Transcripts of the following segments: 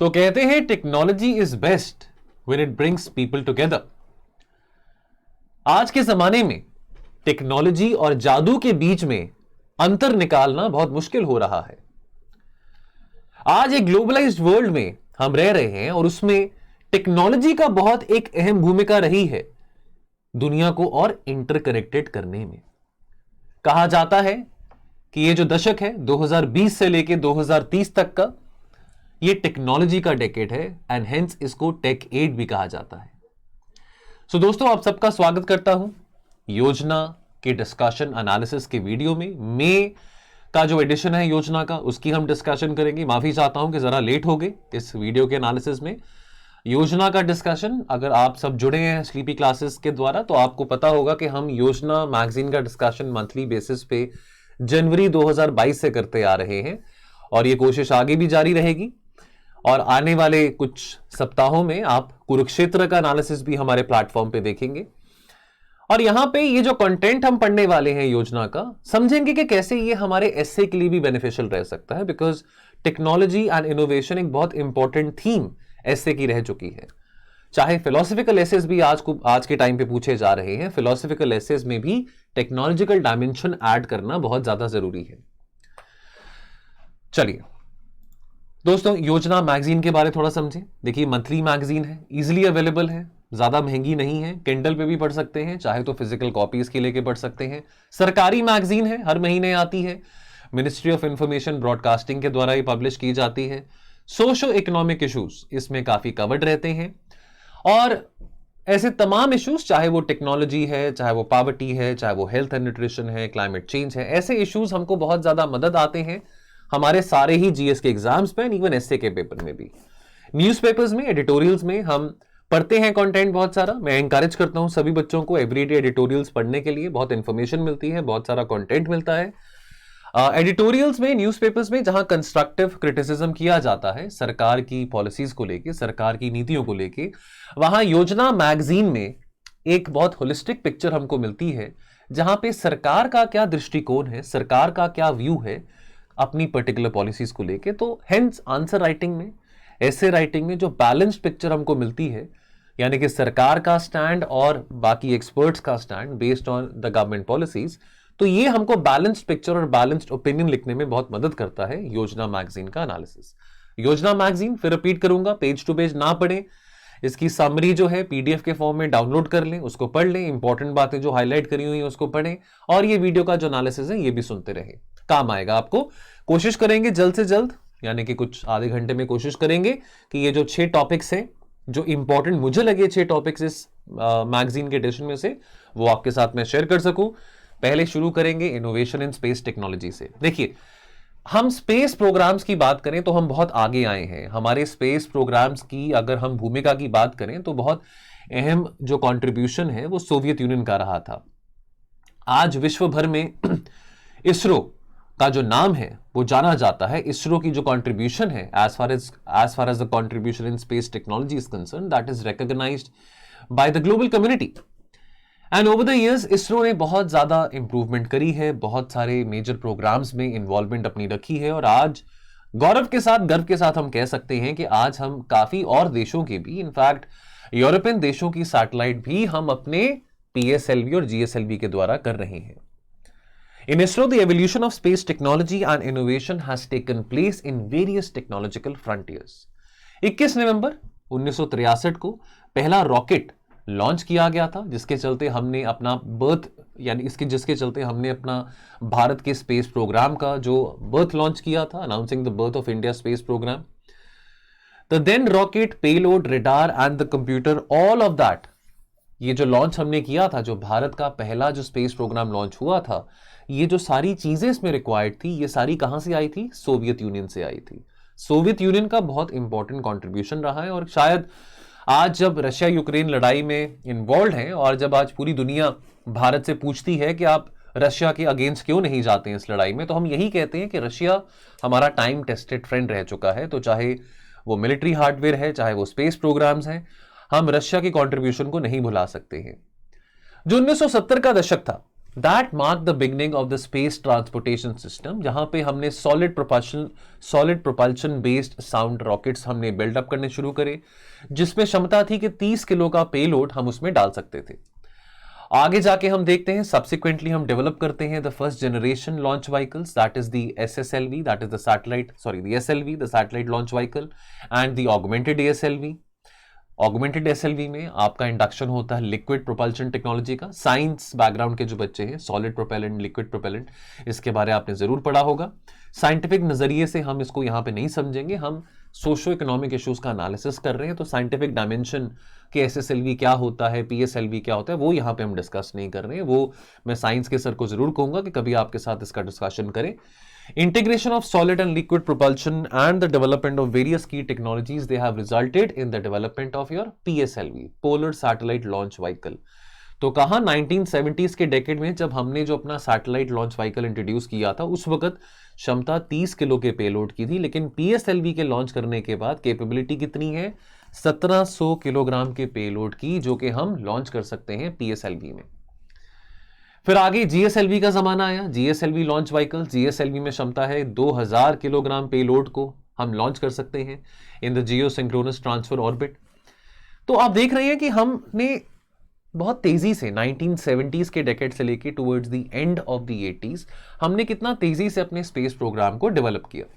तो कहते हैं technology is best when it brings people together. आज के जमाने में टेक्नोलॉजी और जादू के बीच में अंतर निकालना बहुत मुश्किल हो रहा है। आज एक ग्लोबलाइज्ड वर्ल्ड में हम रह रहे हैं और उसमें टेक्नोलॉजी का बहुत एक अहम भूमिका रही है दुनिया को और इंटरकनेक्टेड करने में। कहा जाता है कि ये जो दशक है 2020 से लेकर 2030 तक का, ये टेक्नोलॉजी का डेकेड है एंड हेंस इसको टेक एड भी कहा जाता है। सो दोस्तों, आप सबका स्वागत करता हूं योजना के डिस्कशन एनालिसिस के वीडियो में। मई का जो एडिशन है योजना का, उसकी हम डिस्कशन करेंगे। माफी चाहता हूं कि जरा लेट हो गए इस वीडियो के एनालिसिस में। योजना का डिस्कशन, अगर आप सब जुड़े हैं स्लीपी क्लासेस के द्वारा तो आपको पता होगा कि हम योजना मैगजीन का डिस्कशन मंथली बेसिस पे जनवरी 2022 से करते आ रहे हैं और ये कोशिश आगे भी जारी रहेगी। और आने वाले कुछ सप्ताहों में आप कुरुक्षेत्र का एनालिसिस भी हमारे प्लेटफॉर्म पे देखेंगे। और यहां पे ये जो कंटेंट हम पढ़ने वाले हैं योजना का, समझेंगे कि कैसे ये हमारे एसए के लिए भी बेनिफिशियल रह सकता है, बिकॉज टेक्नोलॉजी एंड इनोवेशन एक बहुत इंपॉर्टेंट थीम एसए की रह चुकी है। चाहे फिलोसफिकल एसेस भी आज के टाइम पे पूछे जा रहे हैं, फिलोसफिकल एसेस में भी टेक्नोलॉजिकल डायमेंशन ऐड करना बहुत ज्यादा जरूरी है। चलिए दोस्तों, योजना मैगजीन के बारे थोड़ा समझें। देखिए, मंथली मैगजीन है, इजीली अवेलेबल है, ज्यादा महंगी नहीं है, किंडल पे भी पढ़ सकते हैं, चाहे तो फिजिकल कॉपीज के लेके पढ़ सकते हैं। सरकारी मैगजीन है, हर महीने आती है, मिनिस्ट्री ऑफ इंफॉर्मेशन ब्रॉडकास्टिंग के द्वारा ही पब्लिश की जाती है। सोशो इकोनॉमिक इश्यूज इसमें काफी कवर्ड रहते हैं और ऐसे तमाम इश्यूज, चाहे वो टेक्नोलॉजी है, चाहे वो पॉवर्टी है, चाहे वो हेल्थ एंड न्यूट्रिशन है, क्लाइमेट चेंज है, ऐसे इश्यूज हमको बहुत ज्यादा मदद आते हैं हमारे सारे ही जीएस के एग्जाम्स पे, इवन एसए के पेपर में भी। न्यूज़पेपर्स में, एडिटोरियल्स में हम पढ़ते हैं कंटेंट बहुत सारा। मैं एनकरेज करता हूं सभी बच्चों को एवरीडे एडिटोरियल्स पढ़ने के लिए। बहुत इंफॉर्मेशन मिलती है, बहुत सारा कंटेंट मिलता है एडिटोरियल्स में, न्यूज़पेपर्स में, जहां कंस्ट्रक्टिव क्रिटिसिज्म किया जाता है सरकार की पॉलिसीज को लेके, सरकार की नीतियों को लेके। वहां योजना मैगजीन में एक बहुत होलिस्टिक पिक्चर हमको मिलती है, जहां पे सरकार का क्या दृष्टिकोण है, सरकार का क्या व्यू है अपनी पर्टिकुलर पॉलिसीज को लेके। तो हेंस आंसर राइटिंग में, ऐसे राइटिंग में जो बैलेंस्ड पिक्चर हमको मिलती है, यानी कि सरकार का स्टैंड और बाकी एक्सपर्ट्स का stand based on the government policies, तो ये हमको बैलेंस्ड पिक्चर और बैलेंस्ड ओपिनियन लिखने में बहुत मदद करता है योजना मैगजीन का एनालिसिस। योजना मैगजीन, फिर रिपीट करूंगा, पेज टू पेज ना पढ़ें, इसकी समरी जो है पीडीएफ के फॉर्म में डाउनलोड कर लें, उसको पढ़ लें, इंपॉर्टेंट बातें जो हाईलाइट करी हुई हैं उसको पढ़ें, और ये वीडियो का जो एनालिसिस है ये भी सुनते रहें, काम आएगा आपको। कोशिश करेंगे जल्द से जल्द, यानी कि कुछ आधे घंटे में कोशिश करेंगे कि ये जो 6 टॉपिक्स हैं, जो इंपॉर्टेंट मुझे लगे 6 टॉपिक्स इस मैगजीन के एडिशन में से, वो आपके साथ मैं शेयर कर सकूं। पहले शुरू करेंगे इनोवेशन इन स्पेस टेक्नोलॉजी से। देखिए, हम स्पेस प्रोग्राम्स की बात करें तो हम बहुत आगे आए हैं। हमारे स्पेस प्रोग्राम्स की अगर हम भूमिका की बात करें तो बहुत अहम जो कंट्रीब्यूशन है वो सोवियत यूनियन का रहा था। आज विश्व भर में इसरो का जो नाम है वो जाना जाता है। इसरो की जो कंट्रीब्यूशन है as far as the contribution in space technology is concern, that is recognised by the global community. And over the years ISRO ने बहुत ज्यादा इंप्रूवमेंट करी है, बहुत सारे मेजर प्रोग्राम्स में इन्वॉल्वमेंट अपनी रखी है, और आज गौरव के साथ, गर्व के साथ हम कह सकते हैं कि आज हम काफी और देशों की भी, इनफैक्ट यूरोपियन देशों की सैटेलाइट भी हम अपने पीएसएलवी और जीएसएलवी के द्वारा कर रहे हैं। In ISRO, the evolution of space technology and innovation has taken place in various technological frontiers. 21 नवंबर 1963 को पहला रॉकेट लॉन्च किया गया था, जिसके चलते हमने अपना जिसके चलते हमने अपना भारत के स्पेस प्रोग्राम का जो बर्थ लॉन्च किया था, announcing the birth of India space programme. The then rocket, payload, radar and the computer, all of that, ये जो लॉन्च हमने किया था, जो भारत का पहला जो स्पेस प्रोग्राम लॉन्च हुआ था, ये जो सारी चीजें इसमें रिक्वायर्ड थी, ये सारी कहां से आई थी? सोवियत यूनियन से आई थी। सोवियत यूनियन का बहुत इंपॉर्टेंट कंट्रीब्यूशन रहा है, और शायद आज जब रशिया यूक्रेन लड़ाई में इन्वॉल्व हैं और जब आज पूरी दुनिया भारत से पूछती है कि आप रशिया के अगेंस्ट क्यों नहीं जाते हैं इस लड़ाई में, तो हम यही कहते हैं कि रशिया हमारा टाइम टेस्टेड फ्रेंड रह चुका है। तो चाहे वो मिलिट्री हार्डवेयर है, चाहे वो स्पेस प्रोग्राम्स हैं, हम रशिया की कंट्रीब्यूशन को नहीं भुला सकते हैं। जो 1970 का दशक था, that mark the beginning of the space transportation system, जहां पे हमने solid propulsion based sound rockets हमने बिल्डअप करने शुरू करे, जिसमें क्षमता थी कि 30 किलो का पेलोड हम उसमें डाल सकते थे। आगे जाके हम देखते हैं, सब्सिक्वेंटली हम डेवलप करते हैं the first generation launch vehicles, that is the SSLV, that is the SLV, the satellite launch vehicle, and the augmented ASLV। Augmented SLV में आपका इंडक्शन होता है लिक्विड प्रोपल्शन टेक्नोलॉजी का। साइंस बैकग्राउंड के जो बच्चे हैं, सॉलिड प्रोपेलेंट, लिक्विड प्रोपेलेंट, इसके बारे में आपने जरूर पढ़ा होगा। साइंटिफिक नजरिए से हम इसको यहां पे नहीं समझेंगे, हम सोशो इकोनॉमिक इश्यूज का एनालिसिस कर रहे हैं, तो साइंटिफिक डायमेंशन के SSLV क्या होता है, PSLV क्या होता है, वो यहां पे हम डिस्कस नहीं कर रहे हैं। वो मैं साइंस के सर को जरूर कहूंगा कि कभी आपके साथ इसका डिस्कशन करें। Integration of solid and liquid propulsion and the development of various key technologies, they have resulted in the development of your PSLV, Polar Satellite Launch Vehicle। तो कहा 1970s के डेकेड में जब हमने जो अपना सैटेलाइट लॉन्च व्हीकल इंट्रोड्यूस किया था, उस वक्त क्षमता 30 किलो के पेलोड की थी, लेकिन PSLV के लॉन्च करने के बाद कैपेबिलिटी कितनी है, 1700 किलोग्राम के पेलोड की, जो कि हम लॉन्च कर सकते हैं PSLV में। फिर आगे GSLV का जमाना आया, GSLV लॉन्च व्हीकल। GSLV में क्षमता है 2000 किलोग्राम पेलोड को हम लॉन्च कर सकते हैं in the Jio synchronous transfer orbit. तो आप देख रहे हैं कि हमने बहुत तेजी से 1970s के डेकेड से लेके towards the end of the 80s हमने कितना तेजी से अपने स्पेस प्रोग्राम को डेवलप किया।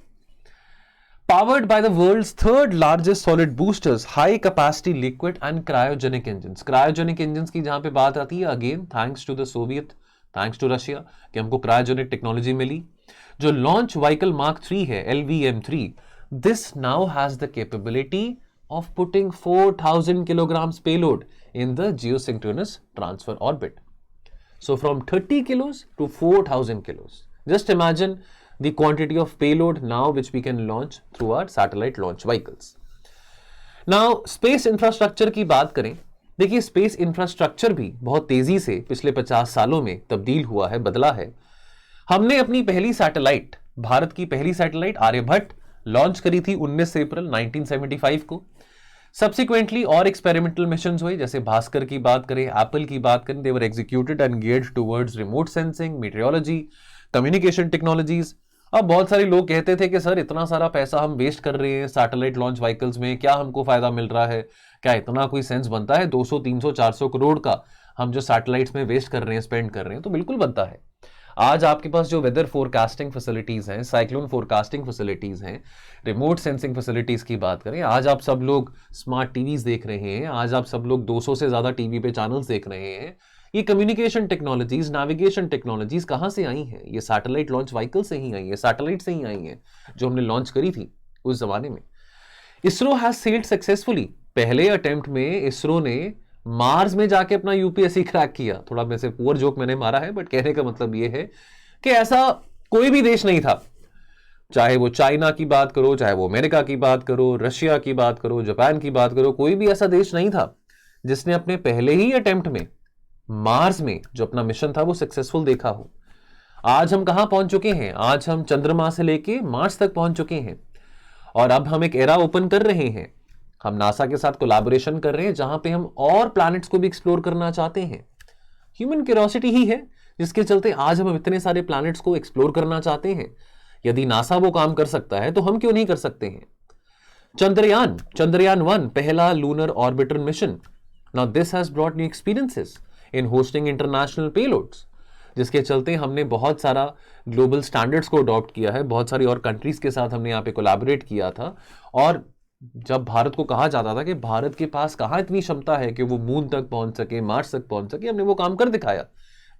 Powered by the world's third largest solid boosters, high capacity liquid and cryogenic engines। cryogenic engines की जहां पे बात आती है, again thanks to the Soviet, thanks to Russia, कि हमको क्रायोजेनिक टेक्नोलॉजी मिली। जो लॉन्च व्हीकल मार्क 3 है, LVM-3, this now has the capability of putting 4000 kilograms payload in the geosynchronous transfer orbit। So from 30 kilos to 4000 kilos, just imagine the quantity of payload now which we can launch through our satellite launch vehicles। Now space infrastructure की बात करें, देखिए space infrastructure भी बहुत तेजी से पिछले 50 सालों में तब्दील हुआ है, बदला है। हमने अपनी पहली सैटेलाइट, भारत की पहली सैटेलाइट आर्यभट्ट लॉन्च करी थी 19 अप्रैल 1975 को। सब्सिक्वेंटली और एक्सपेरिमेंटल मिशंस हुए, जैसे भास्कर की बात करें, एप्पल की बात करें, they were executed and geared towards remote sensing, meteorology, communication technologies. अब बहुत सारे लोग कहते थे कि सर इतना सारा पैसा हम वेस्ट कर रहे हैं सैटेलाइट लॉन्च व्हीकल्स में, क्या हमको फायदा मिल रहा है, क्या इतना कोई सेंस बनता है 200 300 400 करोड़ का हम जो सैटेलाइट्स में वेस्ट कर रहे हैं, स्पेंड कर रहे हैं। तो बिल्कुल बनता है। आज आपके पास जो वेदर फोरकास्टिंग फैसिलिटीज हैं, साइक्लोन फोरकास्टिंग फैसिलिटीज हैं, रिमोट सेंसिंग फैसिलिटीज की बात करें, आज आप सब लोग स्मार्ट टीवीज देख रहे हैं, आज आप सब लोग 200 से ज्यादा टीवी पे चैनल्स देख रहे हैं। ये कम्युनिकेशन टेक्नोलॉजीज, नेविगेशन टेक्नोलॉजीज कहां से आई हैं? ये सैटेलाइट लॉन्च व्हीकल से ही आई है, सैटेलाइट से ही आई है जो हमने लॉन्च करी थी उस जमाने में। इसरो हैज सेल्ड सक्सेसफुली, पहले अटेम्प्ट में इसरो ने मार्स में जाके अपना UPSC क्रैक किया। थोड़ा वैसे पुअर जोक मैंने मारा है, बट कहने का मतलब यह है कि ऐसा कोई भी देश नहीं था, चाहे वो चाइना की बात करो, चाहे वो अमेरिका की बात करो, रशिया की बात करो, जापान की बात करो, कोई भी ऐसा देश नहीं था जिसने अपने पहले ही अटेम्प्ट में मार्स में जो अपना मिशन था वो सक्सेसफुल देखा हो। आज हम कहां पहुंच चुके हैं? आज हम चंद्रमा से लेके मार्स तक पहुंच चुके हैं, और अब हम एक एरा ओपन कर रहे हैं। हम नासा के साथ कोलैबोरेशन कर रहे हैं, जहां पे हम और प्लैनेट्स को भी एक्सप्लोर करना चाहते हैं। ह्यूमन क्यूरियोसिटी ही है जिसके चलते आज हम इतने सारे प्लैनेट्स को एक्सप्लोर करना चाहते हैं। यदि नासा वो काम कर सकता है तो हम क्यों नहीं कर सकते हैं? चंद्रयान 1 पहला lunar orbiter mission. Now this has brought new experiences in hosting international payloads, जिसके चलते हमने बहुत सारा ग्लोबल स्टैंडर्ड्स को अडॉप्ट किया है, बहुत सारी और कंट्रीज के साथ हमने यहाँ पे कोलैबोरेट किया था। और जब भारत को कहा जाता था कि भारत के पास कहाँ इतनी क्षमता है कि वो मून तक पहुंच सके, मार्स तक पहुंच सके, हमने वो काम कर दिखाया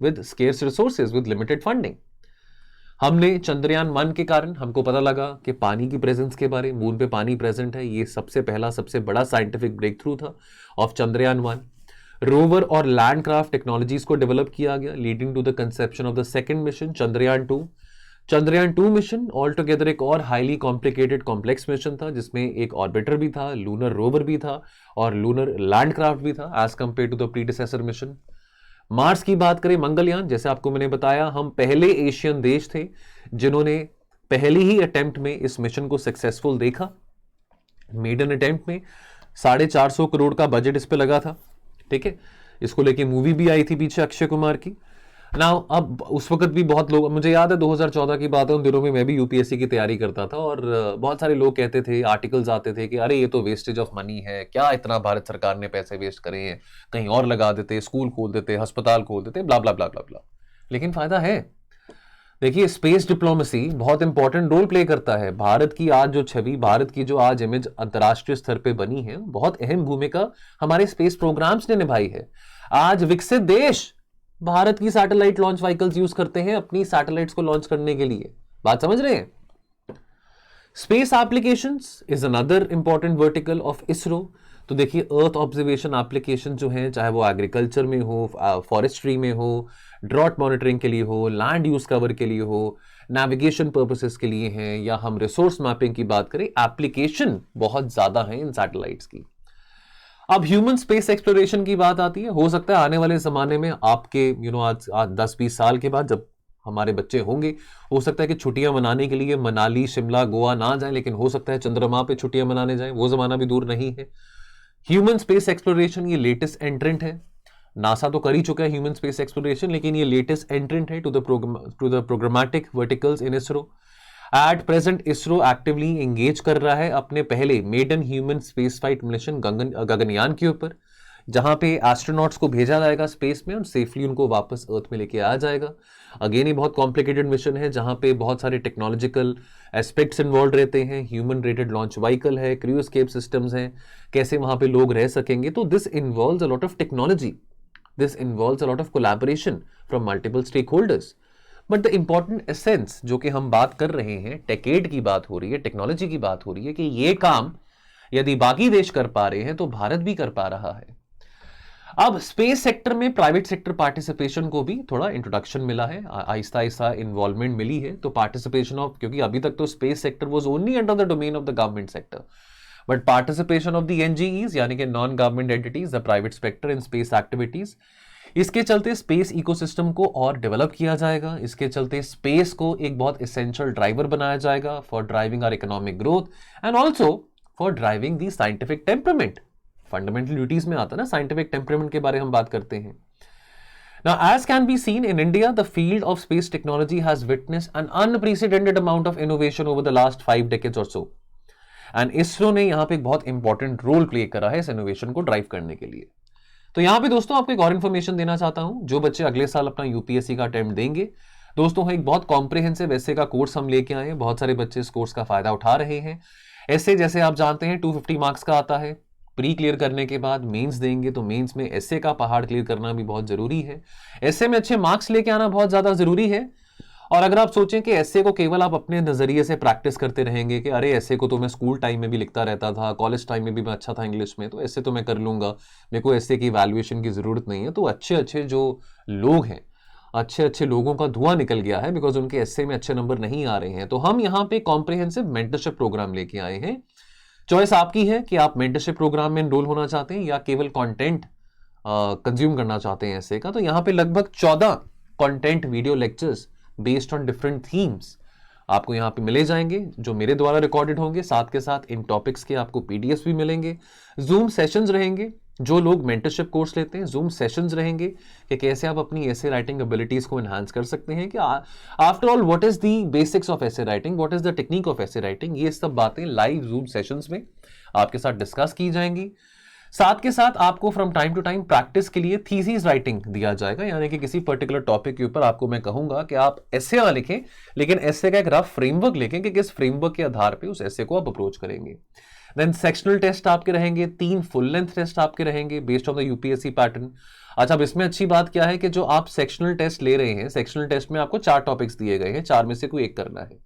with scarce resources, with limited funding. हमने चंद्रयान 1 के कारण हमको पता लगा कि पानी की प्रेजेंस के बारे, मून पे पानी प्रेजेंट है। ये सबसे पहला, सबसे बड़ा साइंटिफिक ब्रेक थ्रू था ऑफ चंद्रयान 1। रोवर और लैंडक्राफ्ट टेक्नोलॉजीज को डेवलप किया गया, leading to the conception of the second mission Chandrayaan 2। Chandrayaan 2 mission all together एक और हाईली कॉम्प्लिकेटेड कॉम्प्लेक्स मिशन था, जिसमें एक ऑर्बिटर भी था, लूनर रोवर भी था और लूनर लैंडक्राफ्ट भी था, as compared to the predecessor mission. Mars की बात करें, मंगलयान, जैसे आपको मैंने बताया, हम पहले एशियन देश थे जिन्होंने पहले ही अटेम्प्ट में इस मिशन को सक्सेसफुल देखा। मेडन अटेम्प्ट में 450 करोड़ का बजट इस पे लगा था, ठीक है। इसको लेके मूवी भी आई थी पीछे अक्षय कुमार की। नाउ अब उस वक्त भी बहुत लोग, मुझे याद है 2014 की बात है, उन दिनों में मैं भी यूपीएससी की तैयारी करता था और बहुत सारे लोग कहते थे, आर्टिकल्स आते थे कि अरे ये तो वेस्टेज ऑफ मनी है, क्या इतना भारत सरकार ने पैसे वेस्ट करे हैं, कहीं और लगा देते, स्कूल खोल देते, अस्पताल खोल देते, ब्ला ब्ला ब्ला ब्ला ब्ला। लेकिन फायदा है। देखिए, स्पेस डिप्लोमेसी बहुत इंपॉर्टेंट रोल प्ले करता है। भारत की आज जो छवि, भारत की जो आज इमेज अंतर्राष्ट्रीय स्तर पे बनी है, बहुत अहम भूमिका हमारे स्पेस प्रोग्राम्स ने निभाई है। आज विकसित देश भारत की सैटेलाइट लॉन्च व्हीकल्स यूज करते हैं अपनी सैटेलाइट्स को लॉन्च करने के लिए। बात समझ रहे हैं? Space applications is another important vertical of ISRO. तो देखिए, अर्थ ऑब्जर्वेशन एप्लीकेशन जो है, चाहे वो एग्रीकल्चर में हो, फॉरेस्ट्री में हो, ड्रॉट मॉनिटरिंग के लिए हो, लैंड यूज कवर के लिए हो, नेविगेशन पर्पसेस के लिए हैं, या हम रिसोर्स मैपिंग की बात करें, एप्लीकेशन बहुत ज्यादा है इन सैटेलाइट्स की। अब ह्यूमन स्पेस एक्सप्लोरेशन की बात आती है। हो सकता है आने वाले जमाने में आपके आज 10-20 साल के बाद जब हमारे बच्चे होंगे, हो सकता है कि छुट्टियां मनाने के लिए मनाली, शिमला, गोवा ना जाएं, लेकिन हो सकता है चंद्रमा पे छुट्टियां मनाने जाएं। वो जमाना भी दूर नहीं है। ह्यूमन स्पेस एक्सप्लोरेशन ये लेटेस्ट एंट्रेंट है। नासा तो कर ही चुका है ह्यूमन स्पेस एक्सप्लोरेशन, लेकिन ये लेटेस्ट एंट्रेंट है to the programmatic verticals in ISRO. At present ISRO actively engage कर रहा है अपने पहले maiden human space flight mission Gaganyaan के ऊपर, जहां पे एस्ट्रोनॉट्स को भेजा जाएगा स्पेस में और सेफली उनको वापस अर्थ में लेके आ जाएगा। अगेन ये बहुत कॉम्प्लिकेटेड मिशन है, जहां पे बहुत सारे टेक्नोलॉजिकल एस्पेक्ट्स इन्वॉल्व रहते हैं। ह्यूमन रेटेड लॉन्च व्हीकल है, क्रू एस्केप सिस्टम्स हैं, कैसे वहां पे लोग रह सकेंगे। तो this involves a lot of technology, this involves a lot of collaboration from multiple stakeholders. But the important essence जो कि हम बात कर रहे हैं, टेकेड की बात हो रही है, टेक्नोलॉजी की बात हो रही है, कि ये काम यदि बाकी देश कर पा रहे हैं तो भारत भी कर पा रहा है। अब स्पेस सेक्टर में प्राइवेट सेक्टर पार्टिसिपेशन को भी थोड़ा इंट्रोडक्शन मिला है, आहिस्ता आहिस्ता इन्वॉल्वमेंट मिली है। तो पार्टिसिपेशन ऑफ, क्योंकि अभी तक तो space sector was only under the domain of the government sector, but participation of the NGEs यानी कि non government entities, the private sector in space activities, इसके चलते स्पेस इकोसिस्टम को और डेवलप किया जाएगा। इसके चलते स्पेस को एक बहुत एसेंशियल ड्राइवर बनाया जाएगा for driving our economic growth and also for driving the scientific temperament. Fundamental duties में आता है ना, साइंटिफिक टेम्परामेंट के बारे में हम बात करते हैं। Now, as can be seen in India, the field of space technology has witnessed an unprecedented amount of innovation over the last 5 decades or so. And ISRO ने यहाँ पे एक बहुत इंपॉर्टेंट रोल प्ले करा है इस इनोवेशन को drive करने के लिए। तो यहाँ पे दोस्तों आपको एक और इन्फॉर्मेशन देना चाहता हूं, जो बच्चे अगले साल अपना यूपीएससी का अटेम्प्ट देंगे, दोस्तों एक बहुत कॉम्प्रिहेंसिव एसए का कोर्स हम लेके आए हैं। बहुत सारे बच्चे इस कोर्स का फायदा उठा रहे हैं। एसए जैसे आप जानते हैं 250 मार्क्स का आता है। प्री क्लियर करने के बाद मेंस देंगे, तो मेंस में एसए का पहाड़ क्लियर करना भी बहुत जरूरी है। एसए में अच्छे मार्क्स लेके आना बहुत ज्यादा जरूरी है। और अगर आप सोचें कि एसए को केवल आप अपने नजरिए से प्रैक्टिस करते रहेंगे कि अरे एसए को तो मैं स्कूल टाइम में भी लिखता रहता था, कॉलेज टाइम में भी मैं अच्छा था इंग्लिश में, तो एसए तो मैं कर लूंगा, मेरे को एसए की वैल्यूएशन की जरूरत नहीं है, तो अच्छे अच्छे जो लोग हैं, अच्छे अच्छे लोगों का धुआं निकल गया है बिकॉज उनके एसए में अच्छे नंबर नहीं आ रहे हैं। तो हम यहाँ पे कॉम्प्रिहेंसिव मेंटरशिप प्रोग्राम लेके आए हैं। चॉइस आपकी है कि आप मेंटरशिप प्रोग्राम में एनरोल होना चाहते हैं या केवल कंटेंट कंज्यूम करना चाहते हैं एसए का। तो यहाँ पे लगभग 14 content video lectures based on different themes आपको यहाँ पे मिले जाएंगे, जो मेरे द्वारा रिकॉर्डेड होंगे। साथ के साथ इन टॉपिक्स के आपको पीडीएफ भी मिलेंगे। जूम सेशंस रहेंगे, जो लोग मेंटरशिप कोर्स लेते हैं जूम सेशंस रहेंगे कि कैसे आप अपनी एसे राइटिंग एबिलिटीज को एनहांस कर सकते हैं। कि after all what is the basics of essay writing, what is the technique of essay writing, ये सब बातें लाइव जूम सेशंस में आपके साथ डिस्कस की जाएंगी। साथ के साथ आपको from time to time practice के लिए थीसिस राइटिंग दिया जाएगा, यानी कि किसी पर्टिकुलर टॉपिक के ऊपर आपको मैं कहूंगा कि आप एसे ना लिखें, लेकिन एसे का एक रफ फ्रेमवर्क लिखें कि किस फ्रेमवर्क के आधार पे उस एसे को आप अप्रोच करेंगे। देन सेक्शनल टेस्ट आपके रहेंगे, 3 फुल लेंथ टेस्ट आपके रहेंगे based on the UPSC pattern. अच्छा, अब इसमें अच्छी बात क्या है कि जो आप सेक्शनल टेस्ट ले रहे हैं, सेक्शनल टेस्ट में आपको 4 टॉपिक्स दिए गए हैं, 4 में से कोई एक करना है।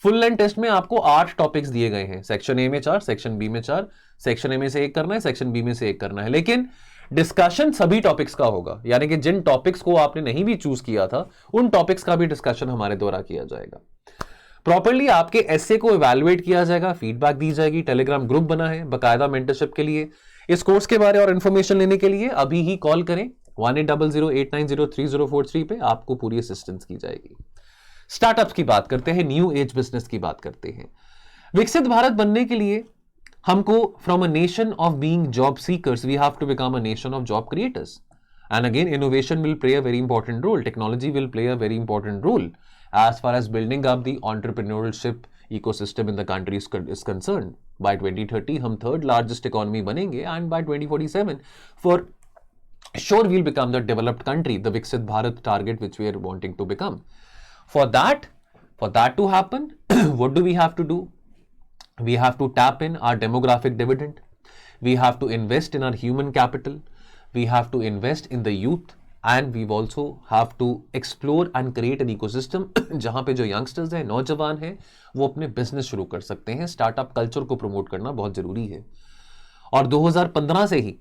फुल लेंथ टेस्ट में आपको 8 टॉपिक्स दिए गए हैं, सेक्शन ए में 4, सेक्शन बी में 4, सेक्शन ए में से एक करना है, सेक्शन बी में से एक करना है, लेकिन डिस्कशन सभी टॉपिक्स का होगा, यानी कि जिन टॉपिक्स को आपने नहीं भी चूज किया था उन टॉपिक्स का भी डिस्कशन हमारे द्वारा किया जाएगा। प्रॉपर्ली आपके एसे को इवैल्यूएट किया जाएगा, फीडबैक दी जाएगी। टेलीग्राम ग्रुप बना है बकायदा मेंटरशिप के लिए। इस कोर्स के बारे और इंफॉर्मेशन लेने के लिए अभी ही कॉल करें 1800890303 पे, आपको पूरी असिस्टेंस की जाएगी। स्टार्टअप्स की बात करते हैं, न्यू एज बिजनेस की बात करते हैं। विकसित भारत बनने के लिए हमको from a nation of being job seekers we have to become a nation of job creators. And again, innovation will play a very important role. Technology will play a very important role as far as building up the entrepreneurship ecosystem in the country is concerned. By 2030, हम third largest economy बनेंगे, and by 2047, for sure we'll become the developed country, the Viksit Bharat target which we are wanting to become. For that to happen, what do we have to do? We have to tap in our demographic dividend. We have to invest in our human capital. We have to invest in the youth, and we also have to explore and create an ecosystem जहां पे जो youngsters हैं, नौजवान हैं, वो अपने business शुरू कर सकते हैं. स्टार्टअप कल्चर को प्रमोट करना बहुत जरूरी है. और 2015 से ही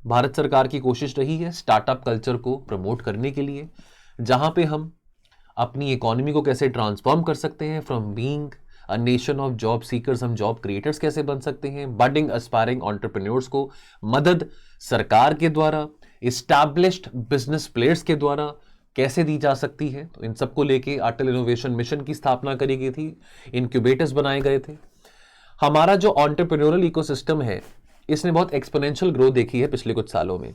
भारत सरकार की कोशिश रही है स्टार्टअप कल्चर को प्रमोट करने के लिए, जहां पे हम अपनी इकोनॉमी को कैसे ट्रांसफॉर्म कर सकते हैं. From being a nation of job seekers हम जॉब क्रिएटर्स कैसे बन सकते हैं. बडिंग एस्पायरिंग एंटरप्रेन्योर्स को मदद सरकार के द्वारा, इस्टैब्लिश्ड बिजनेस प्लेयर्स के द्वारा कैसे दी जा सकती है. तो इन सबको लेके अटल इनोवेशन मिशन की स्थापना करी गई थी. इनक्यूबेटर्स बनाए गए थे. हमारा जो एंटरप्रेन्योरल इकोसिस्टम है, इसने बहुत एक्सपोनेंशियल ग्रोथ देखी है पिछले कुछ सालों में.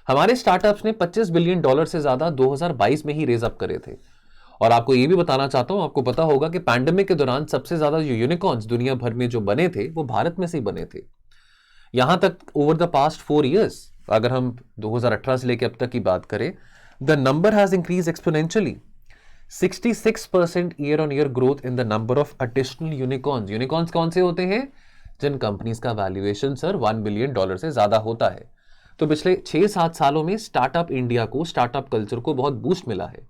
हमारे स्टार्टअप्स ने $25 बिलियन से ज्यादा 2022 में ही रेज अप करे थे. और आपको ये भी बताना चाहता हूं, आपको पता होगा कि पैंडेमिक के दौरान सबसे ज्यादा जो यूनिकॉर्न्स दुनिया भर में जो बने थे, वो भारत में से ही बने थे. यहां तक ओवर द पास्ट 4 years, अगर हम 2018 से लेकर अब तक की बात करें, the number has increase exponentially. 66% year on year growth in the number of additional unicorns. Unicorns कौन से होते हैं? जिन कंपनीज का वैल्यूएशन सर $1 बिलियन से ज्यादा होता है. तो पिछले 6-7 सालों में स्टार्टअप इंडिया को, स्टार्टअप कल्चर को बहुत बूस्ट मिला है.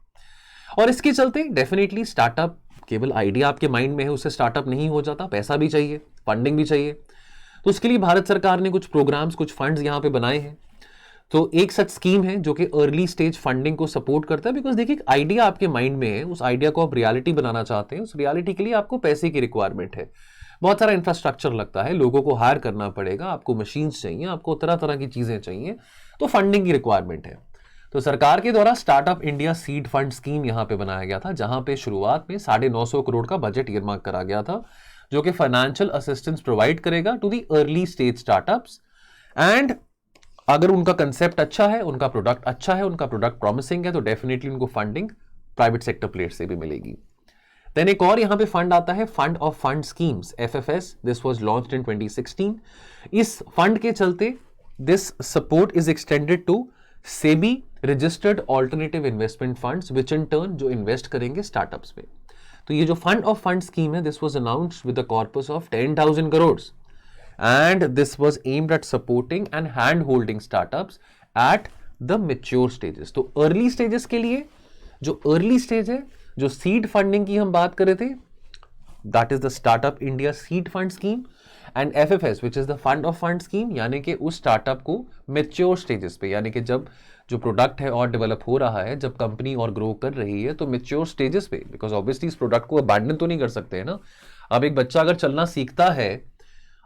और इसके चलते डेफिनेटली स्टार्टअप केवल आइडिया आपके माइंड में है, उससे स्टार्टअप नहीं हो जाता. पैसा भी चाहिए, फंडिंग भी चाहिए. तो उसके लिए भारत सरकार ने कुछ प्रोग्राम्स, कुछ फंड्स यहां पे बनाए हैं. तो एक सच स्कीम है जो कि अर्ली स्टेज फंडिंग को सपोर्ट करता है. बिकॉज देखिए, आइडिया आपके माइंड में है, उस आइडिया को आप रियलिटी बनाना चाहते हैं. उस रियलिटी के लिए आपको पैसे की रिक्वायरमेंट है. बहुत सारा इंफ्रास्ट्रक्चर लगता है, लोगों को हायर करना पड़ेगा, आपको मशीन्स चाहिए, आपको तरह तरह की चीजें चाहिए. तो फंडिंग की रिक्वायरमेंट है. तो सरकार के द्वारा startup India seed fund scheme यहां पे बनाया गया था, जहां पे शुरुआत में 950 करोड़ का बजट ईयरमार्क करा गया था, जो कि फाइनेंशियल असिस्टेंस प्रोवाइड करेगा to the early stage startups. And अगर उनका कंसेप्ट अच्छा है, उनका प्रोडक्ट अच्छा है, उनका प्रोडक्ट प्रॉमिसिंग है, तो डेफिनेटली उनको फंडिंग प्राइवेट सेक्टर प्लेयर से भी मिलेगी. देन एक और यहां पे फंड आता है, fund of fund schemes, FFS. This was launched in 2016. इस फंड के चलते this support is extended to SEBI registered alternative investment funds, which in turn जो इन्वेस्ट करेंगे स्टार्टअप्स में. तो ये जो फंड ऑफ फंड स्कीम है, this was announced with a corpus of 10,000 crore, and this was aimed at supporting and hand holding startups at the mature stages. तो early stages के लिए, जो अर्ली स्टेज है, जो सीड फंडिंग की हम बात कर रहे थे, that is the startup India seed fund scheme. And FFS which is the fund of fund scheme, यानी कि उस स्टार्टअप को मैच्योर स्टेजेस पे, यानी कि जब जो प्रोडक्ट है और डेवलप हो रहा है, जब कंपनी और ग्रो कर रही है, तो मैच्योर स्टेजेस पे, बिकॉज ऑब्वियसली इस प्रोडक्ट को अबैंडन तो नहीं कर सकते हैं ना. अब एक बच्चा अगर चलना सीखता है,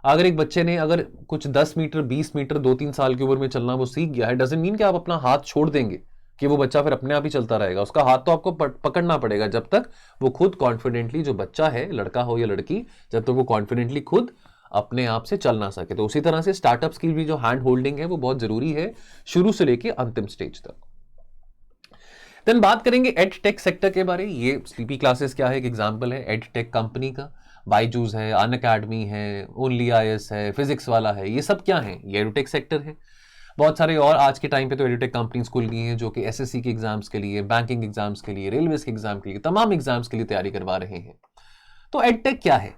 अगर एक बच्चे ने अगर कुछ 10 मीटर 20 मीटर 2-3 साल की उम्र में चलना वो सीख गया है, डजंट मीन कि आप अपना हाथ छोड़ देंगे कि वो बच्चा फिर अपने आप ही चलता रहेगा. उसका हाथ तो आपको पकड़ना पड़ेगा जब तक वो खुद कॉन्फिडेंटली, जो बच्चा है, लड़का हो या लड़की, जब तक वो कॉन्फिडेंटली खुद अपने आप से चल ना सके. तो उसी तरह से स्टार्टअप्स की भी जो हैंड होल्डिंग है वो बहुत जरूरी है, शुरू से लेके अंतिम स्टेज तक. देन बात करेंगे एड टेक सेक्टर के बारे. ये स्लीपी क्लासेस क्या है, एक एग्जांपल है एड टेक कंपनी का. बायजूस है, अनअकैडमी है, ओनली IS है, फिजिक्स वाला है, ये सब क्या है? ये एडुटेक सेक्टर है. बहुत सारे और आज के टाइम पे तो एडुटेक कंपनीज खुल गई हैं, जो कि SSC के एग्जाम्स के लिए, बैंकिंग एग्जाम्स के लिए, रेलवेज के एग्जाम के लिए, तमाम एग्जाम्स के लिए तैयारी करवा रहे हैं. तो एडटेक क्या है?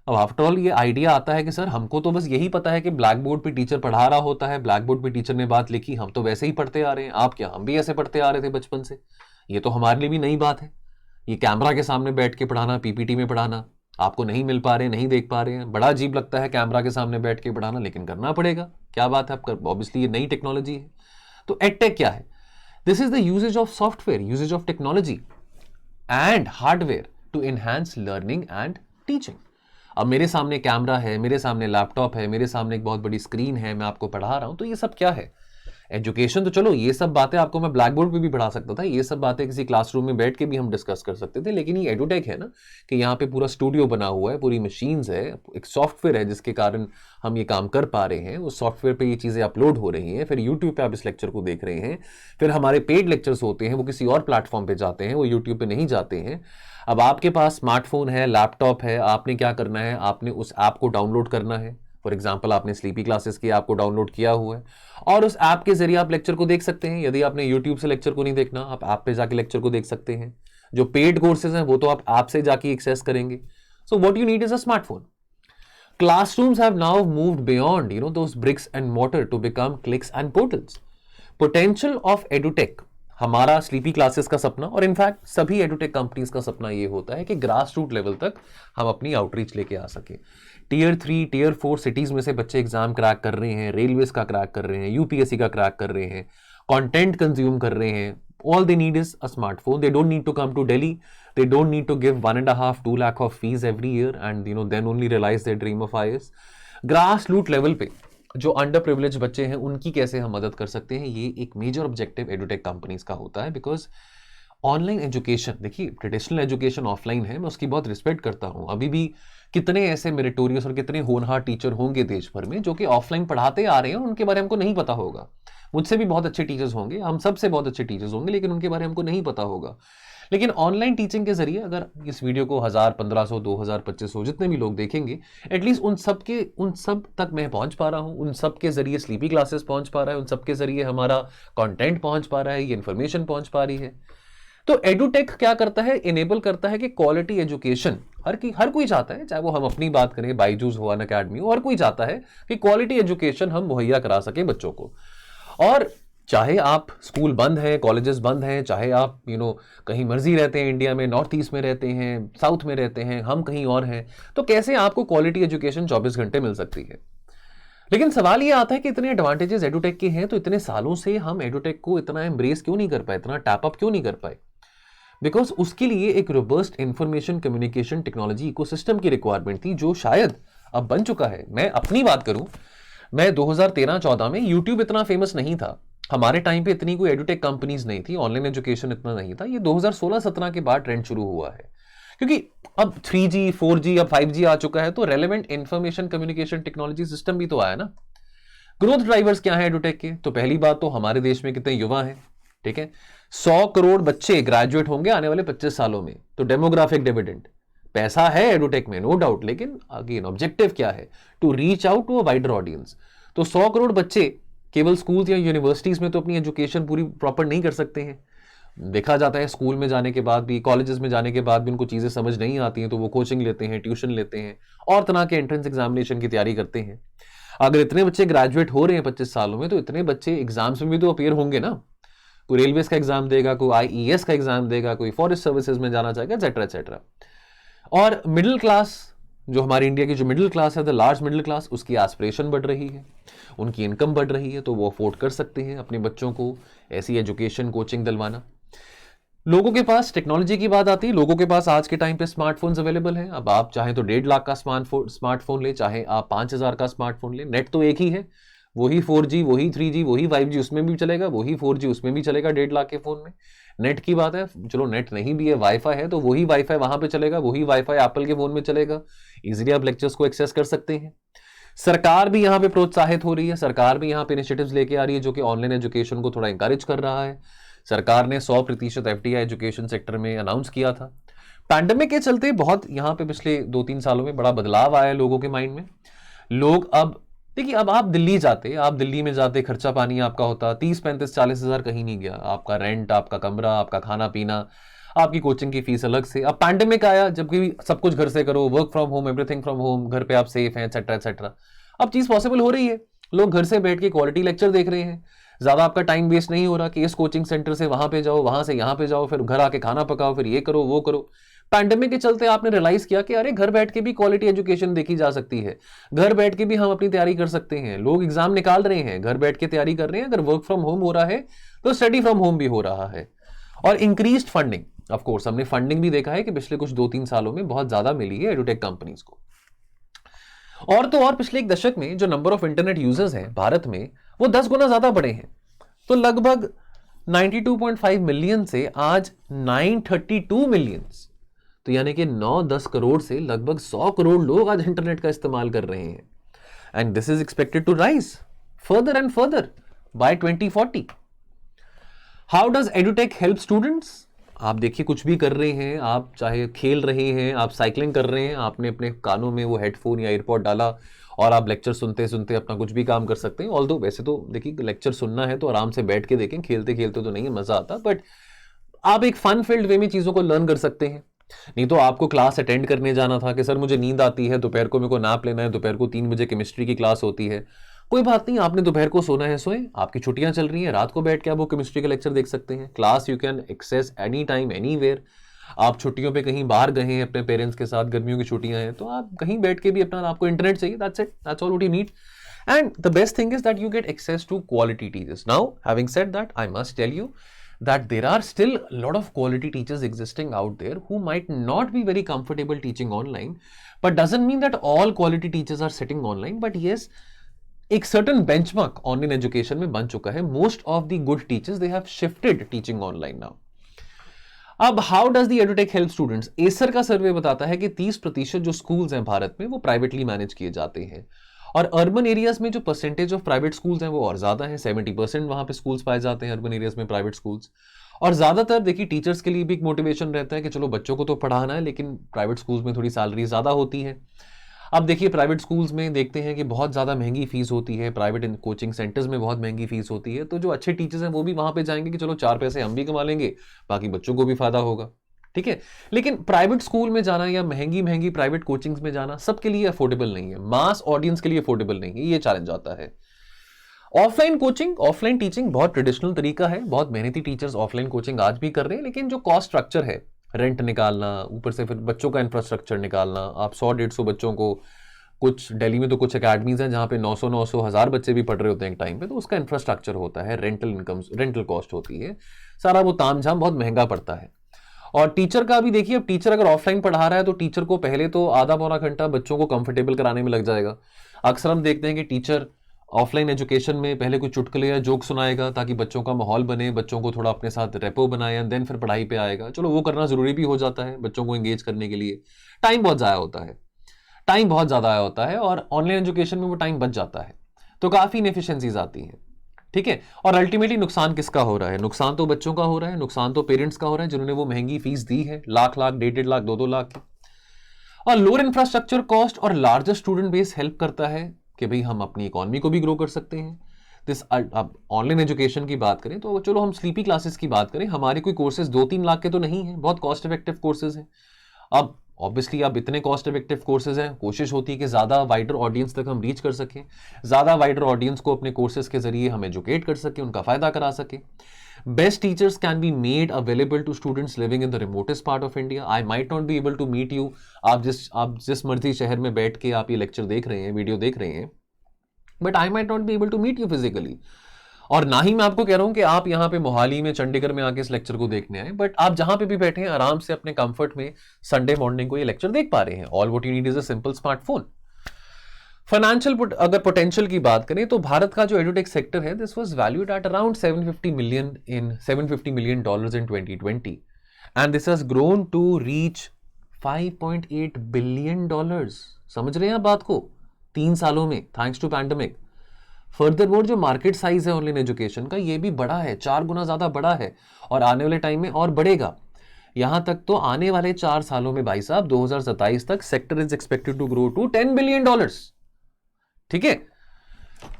अब आफ्टर ऑल ये आइडिया आता है कि सर हमको तो बस यही पता है कि ब्लैक बोर्ड पे टीचर पढ़ा रहा होता है, ब्लैक बोर्ड पे टीचर ने बात लिखी, हम तो वैसे ही पढ़ते आ रहे हैं. आप क्या, हम भी ऐसे पढ़ते आ रहे थे बचपन से. ये तो हमारे लिए भी नई बात है. ये कैमरा के सामने बैठ के पढ़ाना, PPT में पढ़ाना, आपको नहीं मिल पा रहे, नहीं देख पा रहे हैं, बड़ा अजीब लगता है कैमरा के सामने बैठ के पढ़ाना, लेकिन करना पड़ेगा. क्या बात है, ऑब्वियसली ये नई टेक्नोलॉजी है. तो एडटेक क्या है? This is the usages of software, usages of technology and hardware to enhance learning and teaching. अब मेरे सामने कैमरा है, मेरे सामने लैपटॉप है, मेरे सामने एक बहुत बड़ी स्क्रीन है, मैं आपको पढ़ा रहा हूं. तो ये सब क्या है? एजुकेशन तो चलो ये सब बातें आपको मैं ब्लैक बोर्ड पे भी पढ़ा सकता था, ये सब बातें किसी क्लासरूम में बैठ के भी हम डिस्कस कर सकते थे, लेकिन ये एडुटेक है ना कि यहाँ पे पूरा स्टूडियो बना हुआ है, पूरी मशीन्स है, एक सॉफ्टवेयर है जिसके कारण हम ये काम कर पा रहे हैं। उस सॉफ्टवेयर पे ये चीज़ें अपलोड हो रही हैं, फिर यूट्यूब पे आप इस लेक्चर को देख रहे हैं, फिर हमारे पेड लेक्चर्स होते हैं वो किसी और प्लेटफॉर्म पे जाते हैं, वो यूट्यूब पे नहीं जाते हैं। अब आपके पास स्मार्टफोन है, लैपटॉप है, आपने क्या करना है, आपने उस ऐप को डाउनलोड करना है। फॉर एग्जाम्पल आपने स्लीपी क्लासेस की ऐप को डाउनलोड किया हुआ है और उस ऐप के जरिए आप लेक्चर को देख सकते हैं। यदि आपने यूट्यूब से लेक्चर को नहीं देखना, आप ऐप पे जाके लेक्चर को देख सकते हैं। जो पेड कोर्सेज हैं वो तो आप ऐप से जाके एक्सेस करेंगे। So what you need is a smartphone. Classrooms have now moved beyond, those bricks and mortar to become clicks and portals. Potential of edutech, हमारा स्लीपी क्लासेस का सपना और इनफैक्ट सभी एडुटेक कंपनीज का सपना ये होता है कि ग्रास रूट लेवल तक हम अपनी आउटरीच लेके आ सके। टियर 3 टियर 4 सिटीज में से बच्चे एग्जाम क्रैक कर रहे हैं, रेलवेज का क्रैक कर रहे हैं, यूपीएससी का क्रैक कर रहे हैं, कंटेंट कंज्यूम कर रहे हैं। All they need is a smartphone. They don't need to come to Delhi. They don't need to give 1.5-2 lakh of fees every year and then only realize their dream of IAS. Grass root level पे जो under privilege बच्चे हैं उनकी कैसे हम मदद कर सकते हैं, ये एक मेजर ऑब्जेक्टिव एडुटेक कंपनीज का होता है। बिकॉज ऑनलाइन एजुकेशन, देखिए ट्रेडिशनल एजुकेशन ऑफलाइन है, मैं उसकी बहुत रिस्पेक्ट करता हूँ। अभी भी कितने ऐसे मेरिटोरियस और कितने होनहार टीचर होंगे देश भर में जो कि ऑफलाइन पढ़ाते आ रहे हैं और उनके बारे में हमको नहीं पता होगा। मुझसे भी बहुत अच्छे टीचर्स होंगे, हम सबसे बहुत अच्छे टीचर्स होंगे, लेकिन उनके बारे में हमको नहीं पता होगा। लेकिन ऑनलाइन टीचिंग के जरिए अगर इस वीडियो को 1000, 1500, 2000, 2500 जितने भी लोग देखेंगे, एटलीस्ट उन सब तक मैं पहुंच पा रहा हूं, उन सब के जरिए स्लीपी क्लासेस पहुंच पा रहा है, उन सब के जरिए हमारा कंटेंट पहुंच पा रहा है, ये इन्फॉर्मेशन पहुंच पा रही है। तो एडुटेक क्या करता है, इनेबल करता है कि क्वालिटी एजुकेशन हर कोई चाहता है, चाहे वो हम अपनी बात करें, बायजूस हो, अनअकैडमी हो, हर कोई चाहता है कि क्वालिटी एजुकेशन हम मुहैया करा सके बच्चों को। और चाहे आप स्कूल बंद हैं, कॉलेजेस बंद हैं, चाहे आप कहीं मर्जी रहते हैं, इंडिया में नॉर्थ ईस्ट में रहते हैं, साउथ में रहते हैं, हम कहीं और हैं, तो कैसे आपको क्वालिटी एजुकेशन 24 घंटे मिल सकती है। लेकिन सवाल ये आता है कि इतने एडवांटेजेस एडुटेक के हैं, तो इतने सालों से हम एडुटेक को इतना एम्ब्रेस क्यों नहीं कर पाए, इतना टैप अप क्यों नहीं कर पाए। बिकॉज उसके लिए एक robust information communication technology ecosystem की रिक्वायरमेंट थी, जो शायद अब बन चुका है। मैं अपनी बात करूं, मैं 2013-14 में यूट्यूब इतना फेमस नहीं था, हमारे टाइम पे इतनी कोई एडुटेक कंपनीज नहीं थी, ऑनलाइन एजुकेशन इतना नहीं था। ये 2016-17 के बाद ट्रेंड शुरू हुआ है, क्योंकि अब 3G 4G अब 5G आ चुका है, तो relevant information communication technology system भी तो आया ना। ग्रोथ ड्राइवर्स क्या है एडुटेक के, तो पहली बात तो हमारे देश में कितने युवा हैं, ठीक है, 100 करोड़ बच्चे ग्रेजुएट होंगे आने वाले 25 सालों में, तो डेमोग्राफिक डिविडेंड पैसा है एडुटेक में, नो डाउट। लेकिन अगेन ऑब्जेक्टिव क्या है, to reach out to a wider audience. तो 100 करोड़ बच्चे केवल स्कूल या यूनिवर्सिटीज में तो अपनी एजुकेशन पूरी प्रॉपर नहीं कर सकते हैं। देखा जाता है स्कूल में जाने के बाद भी, कॉलेजेस में जाने के बाद भी उनको चीजें समझ नहीं आती हैं, तो वो कोचिंग लेते हैं, ट्यूशन लेते हैं और तरह के एंट्रेंस एग्जामिनेशन की तैयारी करते हैं। अगर इतने बच्चे ग्रेजुएट हो रहे हैं 25 सालों में, तो इतने बच्चे एग्जाम्स में भी तो अपेयर होंगे ना। कोई रेलवेज का एग्जाम देगा, कोई IES का एग्जाम देगा, कोई फॉरेस्ट सर्विसेज में जाना चाहेगा, एक्सेट्रा एक्सेट्रा। और मिडिल क्लास, जो हमारी इंडिया की जो मिडिल क्लास है, द लार्ज मिडिल क्लास, उसकी एस्पिरेशन बढ़ रही है, उनकी इनकम बढ़ रही है, तो वो अफोर्ड कर सकते हैं अपने बच्चों को ऐसी एजुकेशन कोचिंग दिलवाना। लोगों के पास टेक्नोलॉजी की बात आती है, लोगों के पास आज के टाइम पे स्मार्टफोन्स अवेलेबल हैं। अब आप चाहे तो 1.5 लाख का स्मार्टफोन ले, चाहे आप 5000 का स्मार्टफोन ले, नेट तो एक ही है, वही 4G, वही 3G, वही 5G उसमें भी चलेगा, वही 4G उसमें भी चलेगा 1.5 लाख के फोन में। नेट की बात है, चलो नेट नहीं भी है, वाईफाई है, तो वही वाईफाई वहां पे चलेगा, वही वाईफाई एप्पल के फोन में चलेगा, इजीली आप लेक्चर्स को एक्सेस कर सकते हैं। सरकार भी यहाँ पे प्रोत्साहित हो रही है, सरकार भी यहाँ पे इनिशिएटिव्स लेके आ रही है जो कि ऑनलाइन एजुकेशन को थोड़ा इंकरेज कर रहा है। सरकार ने 100% FDI एजुकेशन सेक्टर में अनाउंस किया था। पैंडेमिक के चलते बहुत यहाँ पे पिछले 2-3 सालों में बड़ा बदलाव आया है लोगों के माइंड में। लोग अब देखिए, अब आप दिल्ली में जाते, खर्चा पानी आपका होता 30-35-40 हज़ार कहीं नहीं गया, आपका रेंट, आपका कमरा, आपका खाना पीना, आपकी कोचिंग की फीस अलग से। अब पैंडेमिक आया, जबकि सब कुछ घर से करो, work from home, everything from home, घर पे आप सेफ हैं, एक्सेट्रा एक्सेट्रा। अब चीज पॉसिबल हो रही है, लोग घर से बैठ के क्वालिटी लेक्चर देख रहे हैं, ज्यादा आपका टाइम वेस्ट नहीं हो रहा कि इस कोचिंग सेंटर से वहां पे जाओ, वहां से यहाँ पे जाओ, फिर घर आके खाना पकाओ, फिर ये करो वो करो। पैंडेमिक के चलते आपने रियलाइज किया कि अरे घर बैठ के भी क्वालिटी एजुकेशन देखी जा सकती है, घर बैठ के भी हम अपनी तैयारी कर सकते हैं। लोग एग्जाम निकाल रहे हैं, घर बैठ के तैयारी कर रहे हैं। अगर वर्क फ्रॉम होम हो रहा है तो स्टडी फ्रॉम होम भी हो रहा है। और इंक्रीज्ड फंडिंग, ऑफ कोर्स हमने फंडिंग भी देखा है कि पिछले कुछ 2-3 सालों में बहुत ज्यादा मिली है एडुटेक कंपनीज को। और तो और पिछले एक दशक में जो नंबर ऑफ इंटरनेट यूजर्स हैं भारत में, वो 10 गुना ज्यादा बढ़े हैं। तो लगभग 92.5 मिलियन से आज 932 मिलियन, तो यानी कि 9-10 करोड़ से लगभग 100 करोड़ लोग आज इंटरनेट का इस्तेमाल कर रहे हैं। And this is expected to rise further and further by 2040। How does edutech help students? आप देखिए, कुछ भी कर रहे हैं, आप चाहे खेल रहे हैं, आप साइकिलिंग कर रहे हैं, आपने अपने कानों में वो हेडफोन या एयरपॉड डाला और आप लेक्चर सुनते सुनते अपना कुछ भी काम कर सकते हैं। ऑल्दो वैसे तो देखिए, लेक्चर सुनना है तो आराम से बैठ के देखें, खेलते खेलते तो नहीं है, मजा आता, बट आप एक फन फील्ड वे में चीजों को लर्न कर सकते हैं। नहीं तो आपको क्लास अटेंड करने जाना था कि सर मुझे नींद आती है, दोपहर को मेरे को नैप लेना है, दोपहर को 3 बजे केमिस्ट्री की क्लास होती है, कोई बात नहीं, आपने दोपहर को सोना है सोए, आपकी छुट्टियां चल रही हैं, रात को बैठ के आप वो केमिस्ट्री का लेक्चर देख सकते हैं। Class you can access any time anywhere. आप छुट्टियों पे कहीं बाहर गए हैं अपने पेरेंट्स के साथ, गर्मियों की छुट्टियां हैं, तो आप कहीं बैठ के भी अपना, आपको इंटरनेट चाहिए, that's it, that's all what you need. And the best thing is that you get access to quality teachers. Now having said that, I must tell you that there are still a lot of quality teachers existing out there who might not be very comfortable teaching online, but doesn't mean that all quality teachers are sitting online. But yes, एक certain benchmark online education में बन चुका है. Most of the good teachers, they have shifted teaching online now. अब how does the edutech help students? Acer का सर्वे बताता है कि 30% जो स्कूल्स हैं भारत में वो प्राइवेटली मैनेज किए जाते हैं, और अर्बन एरियाज में जो परसेंटेज ऑफ प्राइवेट स्कूल्स हैं वो और ज़्यादा है। 70% वहाँ पे स्कूल्स पाए जाते हैं अर्बन एरियाज में, प्राइवेट स्कूल्स। और ज़्यादातर देखिए, टीचर्स के लिए भी एक मोटिवेशन रहता है कि चलो बच्चों को तो पढ़ाना है, लेकिन प्राइवेट स्कूल्स में थोड़ी सैलरी ज़्यादा होती है। अब देखिए, प्राइवेट स्कूल्स में देखते हैं कि बहुत ज़्यादा महंगी फीस होती है, प्राइवेट कोचिंग सेंटर्स में बहुत महंगी फीस होती है, तो जो अच्छे टीचर्स हैं वो भी वहाँ पे जाएंगे कि चलो 4 पैसे हम भी कमा लेंगे, बाकी बच्चों को भी फायदा होगा, ठीक है। लेकिन प्राइवेट स्कूल में जाना या महंगी महंगी प्राइवेट कोचिंग्स में जाना सबके लिए अफोर्डेबल नहीं है, मास ऑडियंस के लिए अफोर्डेबल नहीं है, ये चैलेंज आता है। ऑफलाइन कोचिंग, ऑफलाइन टीचिंग बहुत ट्रेडिशनल तरीका है, बहुत मेहनती टीचर्स ऑफलाइन कोचिंग आज भी कर रहे हैं, लेकिन जो कॉस्ट स्ट्रक्चर है, रेंट निकालना, ऊपर से फिर बच्चों का इंफ्रास्ट्रक्चर निकालना, आप 100-150 बच्चों को, कुछ दिल्ली में तो कुछ अकेडमीज हैं जहाँ पे 900 1000 बच्चे भी पढ़ रहे होते हैं एक टाइम पे, तो उसका इंफ्रास्ट्रक्चर होता है, रेंटल इनकम, रेंटल कॉस्ट होती है, सारा वो तामझाम बहुत महंगा पड़ता है। और टीचर का भी देखिए, अब टीचर अगर ऑफलाइन पढ़ा रहा है तो टीचर को पहले तो आधा पौना घंटा बच्चों को कंफर्टेबल कराने में लग जाएगा। अक्सर हम देखते हैं कि टीचर ऑफलाइन एजुकेशन में पहले कुछ चुटकुले या जोक सुनाएगा ताकि बच्चों का माहौल बने, बच्चों को थोड़ा अपने साथ रेपो बनाए, एंड देन फिर पढ़ाई पे आएगा। चलो वो करना जरूरी भी हो जाता है बच्चों को एंगेज करने के लिए, टाइम बहुत ज़्यादा होता है, टाइम बहुत ज़्यादा होता है, और ऑनलाइन एजुकेशन में वो टाइम बच जाता है, तो काफ़ी इनएफिशिएंसीज आती हैं, ठीक है। और अल्टीमेटली नुकसान किसका हो रहा है? नुकसान तो बच्चों का हो रहा है, नुकसान तो पेरेंट्स का हो रहा है जिन्होंने वो महंगी फीस दी है, लाख 1.5 लाख 2 लाख की। और लोअर इंफ्रास्ट्रक्चर कॉस्ट और लार्जर स्टूडेंट बेस हेल्प करता है कि भाई हम अपनी इकोनॉमी को भी ग्रो कर सकते हैं। अब ऑनलाइन एजुकेशन की बात करें तो चलो हम स्लीपी क्लासेस की बात करें, हमारे कोई कोर्सेज 2-3 लाख के तो नहीं है, बहुत कॉस्ट इफेक्टिव कोर्सेज हैं। अब ऑब्वियसली अब इतने कॉस्ट इफेक्टिव कोर्सेज हैं, कोशिश होती है कि ज़्यादा वाइडर ऑडियंस तक हम रीच कर सकें, ज़्यादा वाइडर ऑडियंस को अपने कोर्सेज के जरिए हम एजुकेट कर सकें, उनका फ़ायदा करा सकें। Best teachers can be made available to students living in the remotest part of India. I might not be able to meet you, आप जिस मर्जी शहर में बैठ के आप ये लेक्चर देख रहे हैं, वीडियो देख रहे हैं, but I might not be able to meet you physically. और ना ही मैं आपको कह रहा हूं कि आप यहां पे मोहाली में, चंडीगढ़ में आके इस लेक्चर को देखने आए, बट आप जहां पे भी बैठे हैं आराम से अपने कंफर्ट में संडे मॉर्निंग को ये लेक्चर देख पा रहे हैं। All what you need is a simple smartphone. Financial अगर पोटेंशियल की बात करें तो भारत का जो एडुटेक सेक्टर है, this was valued at around $750 million in 2020, and this has grown to reach $5.8 billion. समझ रहे हैं आप बात को? 3 सालों में, थैंक्स टू पैंडेमिक। फर्दरमोर जो मार्केट साइज है ऑनलाइन एजुकेशन का, ये भी बड़ा है, 4 गुना ज्यादा बड़ा है, और आने वाले टाइम में और बढ़ेगा। यहां तक तो आने वाले 4 सालों में भाई साहब 2027 तक sector is expected to grow to $10 billion, ठीक है।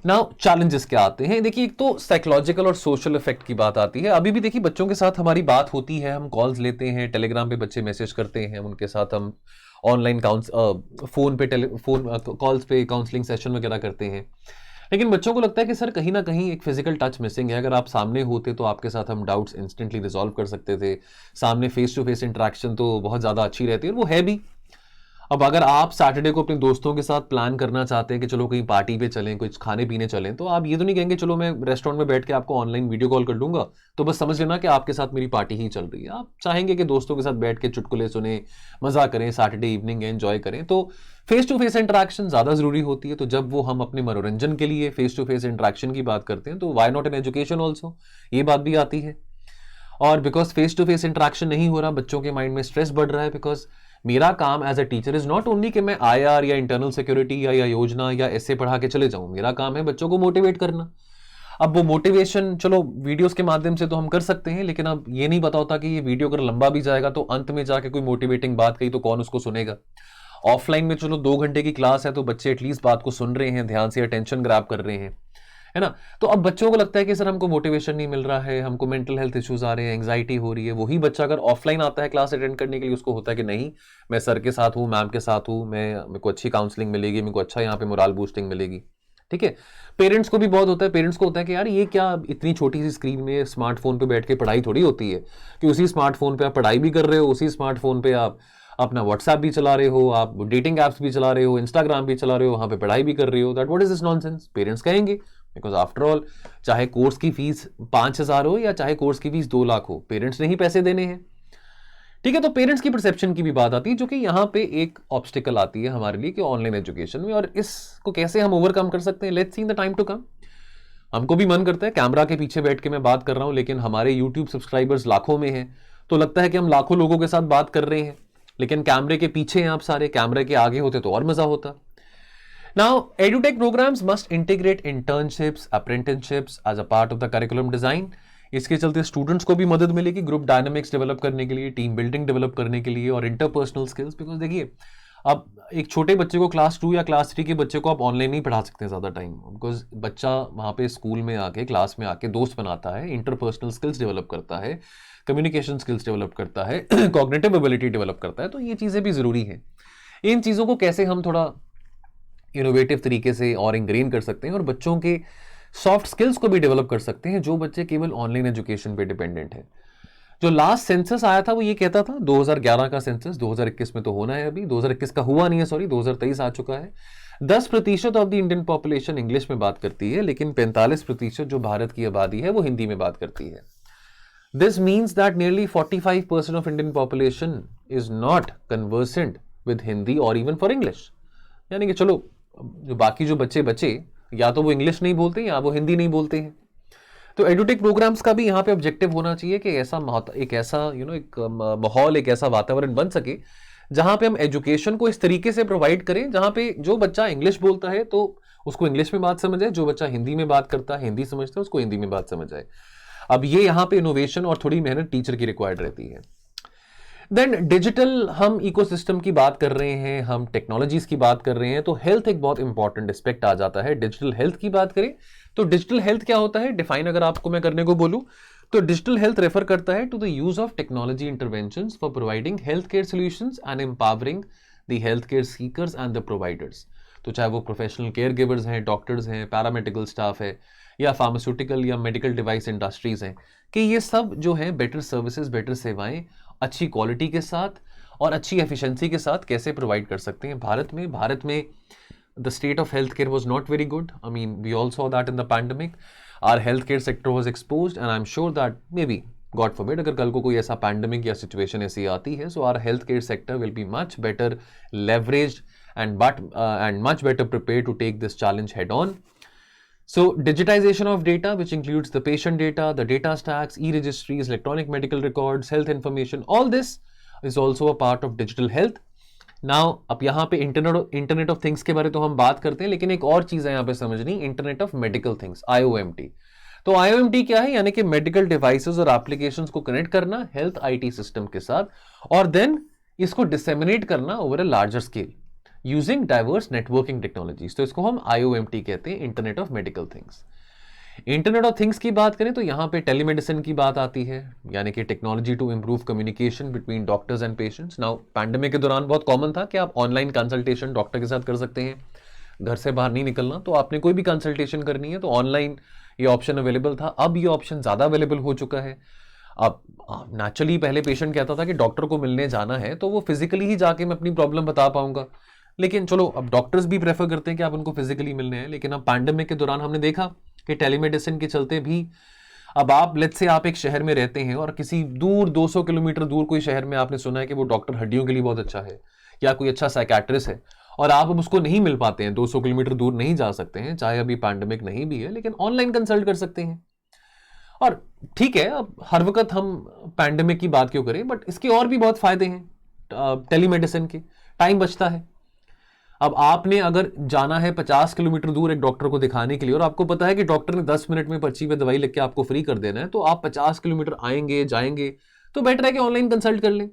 नाउ चैलेंजेस क्या आते हैं? देखिए, एक तो साइकोलॉजिकल और सोशल इफेक्ट की बात आती है। अभी भी देखिए, बच्चों के साथ हमारी बात होती है, हम कॉल्स लेते हैं, टेलीग्राम पे बच्चे मैसेज करते हैं, उनके साथ हम ऑनलाइन फोन कॉल्स पे काउंसलिंग सेशन वगैरह करते हैं, लेकिन बच्चों को लगता है कि सर कहीं ना कहीं एक फिजिकल टच मिसिंग है। अगर आप सामने होते तो आपके साथ हम डाउट्स इंस्टेंटली रिजॉल्व कर सकते थे, सामने फेस टू फेस इंटरेक्शन तो बहुत ज़्यादा अच्छी रहती है, और वो है भी। अब अगर आप सैटरडे को अपने दोस्तों के साथ प्लान करना चाहते हैं कि चलो कहीं पार्टी पे चलें, कुछ खाने पीने चलें, तो आप ये तो नहीं कहेंगे चलो मैं रेस्टोरेंट में बैठ के आपको ऑनलाइन वीडियो कॉल कर लूंगा, तो बस समझ लेना कि आपके साथ मेरी पार्टी ही चल रही है। आप चाहेंगे कि दोस्तों के साथ बैठ के चुटकुले सुने, मजा करें, सैटरडे इवनिंग एंजॉय करें, तो फेस टू फेस इंटरेक्शन ज्यादा जरूरी होती है। तो जब वो हम अपने मनोरंजन के लिए फेस टू फेस इंटरेक्शन की बात करते हैं, तो why not in education also, ये बात भी आती है। और because face to face interaction नहीं हो रहा, बच्चों के माइंड में स्ट्रेस बढ़ रहा है, बिकॉज मेरा काम as a teacher is not only कि मैं आईआर या इंटरनल सिक्योरिटी या योजना या ऐसे पढ़ा के चले जाऊं। मेरा काम है बच्चों को मोटिवेट करना। अब वो मोटिवेशन चलो वीडियोस के माध्यम से तो हम कर सकते हैं, लेकिन अब ये नहीं पता होता कि ये वीडियो अगर लंबा भी जाएगा तो अंत में जाके कोई मोटिवेटिंग बात कही तो कौन उसको सुनेगा। ऑफलाइन में चलो 2 घंटे की क्लास है तो बच्चे एटलीस्ट बात को सुन रहे हैं, ध्यान से अटेंशन ग्रैब कर रहे हैं, है ना। तो अब बच्चों को लगता है कि सर हमको मोटिवेशन नहीं मिल रहा है, हमको मेंटल हेल्थ इश्यूज आ रहे हैं, एंग्जाइटी हो रही है। वही बच्चा अगर ऑफलाइन आता है क्लास अटेंड करने के लिए, उसको होता है कि नहीं मैं सर के साथ हूँ, मैम के साथ हूँ, मेरे को अच्छी काउंसलिंग मिलेगी, मेरे को अच्छा यहाँ पे मोरल बूस्टिंग मिलेगी। ठीक है, पेरेंट्स को भी बहुत होता है, पेरेंट्स को होता है कि यार ये क्या इतनी छोटी सी स्क्रीन में स्मार्टफोन पे बैठ के पढ़ाई थोड़ी होती है कि उसी स्मार्टफोन पे आप पढ़ाई भी कर रहे हो, उसी स्मार्टफोन पे आप अपना व्हाट्सएप भी चला रहे हो, आप डेटिंग एप्स भी चला रहे हो, इंस्टाग्राम भी चला रहे हो, वहां पे पढ़ाई भी कर रहे हो। That what is this nonsense, parents कहेंगे। बिकॉज आफ्टर ऑल चाहे कोर्स की फीस 5,000 हो या चाहे कोर्स की फीस 2 लाख हो, पेरेंट्स ने ही पैसे देने हैं। ठीक है, तो पेरेंट्स की परसेप्शन की भी बात आती है, जो कि यहाँ पे एक ऑब्स्टिकल आती है हमारे लिए कि ऑनलाइन एजुकेशन में, और इसको कैसे हम ओवरकम कर सकते हैं। Let's see in the time to come. हमको भी मन करता है कैमरा के पीछे बैठ के मैं बात कर रहा हूं, लेकिन हमारे यूट्यूब सब्सक्राइबर्स लाखों में हैं, तो लगता है कि हम लाखों लोगों के साथ बात कर रहे हैं, लेकिन कैमरे के पीछे हैं आप सारे, कैमरे के आगे होते तो और मजा होता। Now, EduTech programs must integrate internships, apprenticeships as a part of the curriculum design. इसके चलते स्टूडेंट्स को भी मदद मिलेगी ग्रुप डायनामिक्स डेवलप करने के लिए, टीम बिल्डिंग डेवलप करने के लिए और इंटरपर्सनल स्किल्स। बिकॉज देखिए, अब एक छोटे बच्चे को क्लास 2 या क्लास 3 के बच्चे को आप ऑनलाइन नहीं पढ़ा सकते ज़्यादा टाइम, बिकॉज बच्चा वहाँ पे स्कूल में आके, क्लास में आके दोस्त बनाता है, इंटरपर्सनल स्किल्स डेवलप करता है, कम्युनिकेशन स्किल्स डेवलप करता है, कॉग्निटिव एबिलिटी डेवलप करता है। तो ये चीज़ें भी ज़रूरी हैं। इन चीज़ों को कैसे हम थोड़ा इनोवेटिव तरीके से और इंग्रेन कर सकते हैं और बच्चों के सॉफ्ट स्किल्स को भी डेवलप कर सकते हैं, जो बच्चे केवल ऑनलाइन एजुकेशन पे डिपेंडेंट हैं। जो लास्ट सेंसस आया था वो ये कहता था, 2011 का सेंसस, 2021 में तो होना है, अभी 2021 का हुआ नहीं है, सॉरी 2023 आ चुका है। 10% of the Indian population English में बात करती है, लेकिन 45% जो भारत की आबादी है वो हिंदी में बात करती है। This means that nearly 45% of Indian population is not conversant with Hindi और इवन फॉर इंग्लिश। यानी कि चलो जो बाकी जो बच्चे बचे, या तो वो इंग्लिश नहीं बोलते या वो हिंदी नहीं बोलते हैं। तो एडुटेक प्रोग्राम्स का भी यहाँ पे ऑब्जेक्टिव होना चाहिए कि एक ऐसा एक माहौल, एक ऐसा वातावरण बन सके जहाँ पे हम एजुकेशन को इस तरीके से प्रोवाइड करें जहाँ पे जो बच्चा इंग्लिश बोलता है तो उसको इंग्लिश में बात समझ आए, जो बच्चा हिंदी में बात करता है, हिंदी समझता है, उसको हिंदी में बात समझ आए। अब ये यहाँ पे इनोवेशन और थोड़ी मेहनत टीचर की रिक्वायर्ड रहती है। देन डिजिटल, हम इकोसिस्टम की बात कर रहे हैं, हम टेक्नोलॉजीज की बात कर रहे हैं, तो हेल्थ एक बहुत इंपॉर्टेंट एस्पेक्ट आ जाता है। डिजिटल हेल्थ की बात करें तो डिजिटल हेल्थ क्या होता है, डिफाइन अगर आपको मैं करने को बोलूं तो डिजिटल हेल्थ रेफर करता है to the use of technology interventions for providing health care solutions and empowering the health care seekers and the providers. तो चाहे वो प्रोफेशनल केयर गिवर्स हैं, डॉक्टर्स हैं, पैरामेडिकल स्टाफ है, या फार्मास्यूटिकल या मेडिकल डिवाइस इंडस्ट्रीज हैं, कि ये सब जो है बेटर सर्विसेज, बेटर सेवाएं अच्छी क्वालिटी के साथ और अच्छी एफिशिएंसी के साथ कैसे प्रोवाइड कर सकते हैं। भारत में the state of healthcare was not very good. I mean, we all saw that in the pandemic. Our healthcare sector was exposed, and I'm sure that maybe, God forbid, अगर कल को कोई ऐसा पैंडमिक या सिचुएशन ऐसी आती है, so our healthcare sector will be much better leveraged and much better prepared to take this challenge head on. So digitization of data, which includes the patient data, the data stacks, e-registries, electronic medical records, health information, all this is also a part of digital health. Now अब यहाँ पे internet of things के बारे तो हम बात करते हैं, लेकिन एक और चीज है यहाँ पे समझनी, internet of medical things, IOMT। तो IOMT क्या है, यानी कि मेडिकल डिवाइसेस और एप्लीकेशंस को कनेक्ट करना हेल्थ IT सिस्टम के साथ और देन इसको डिसेमिनेट करना over a larger scale using diverse networking technologies. तो इसको हम IOMT कहते हैं, internet of medical things. Internet of things की बात करें तो यहाँ पे टेलीमेडिसिन की बात आती है, यानी कि technology to improve communication between doctors and patients. Now pandemic के दौरान बहुत कॉमन था कि आप ऑनलाइन कंसल्टेशन डॉक्टर के साथ कर सकते हैं, घर से बाहर नहीं निकलना, तो आपने कोई भी कंसल्टेशन करनी है तो ऑनलाइन ये ऑप्शन अवेलेबल था। अब ये ऑप्शन ज़्यादा अवेलेबल हो चुका है। अब नेचुरली पहले पेशेंट कहता था कि डॉक्टर को मिलने जाना है तो वो फिजिकली ही जाके मैं अपनी प्रॉब्लम बता पाऊंगा, लेकिन चलो अब डॉक्टर्स भी प्रेफर करते हैं कि आप उनको फिजिकली मिलने हैं। लेकिन अब पैंडेमिक के दौरान हमने देखा कि टेलीमेडिसिन के चलते भी अब आप लेट्स से आप एक शहर में रहते हैं और किसी दूर 200 किलोमीटर दूर कोई शहर में आपने सुना है कि वो डॉक्टर हड्डियों के लिए बहुत अच्छा है या कोई अच्छा साइकेट्रिस्ट है, और आप अब उसको नहीं मिल पाते हैं, 200 किलोमीटर दूर नहीं जा सकते हैं, चाहे अभी पैंडेमिक नहीं भी है, लेकिन ऑनलाइन कंसल्ट कर सकते हैं। और ठीक है, अब हर वक्त हम पैंडेमिक की बात क्यों करें, बट इसके और भी बहुत फायदे हैं टेलीमेडिसिन के, टाइम बचता है। अब आपने अगर जाना है 50 किलोमीटर दूर एक डॉक्टर को दिखाने के लिए और आपको पता है कि डॉक्टर ने 10 मिनट में पर्ची पे दवाई लिख के आपको फ्री कर देना है, तो आप 50 किलोमीटर आएंगे जाएंगे, तो बेटर है कि ऑनलाइन कंसल्ट कर लें।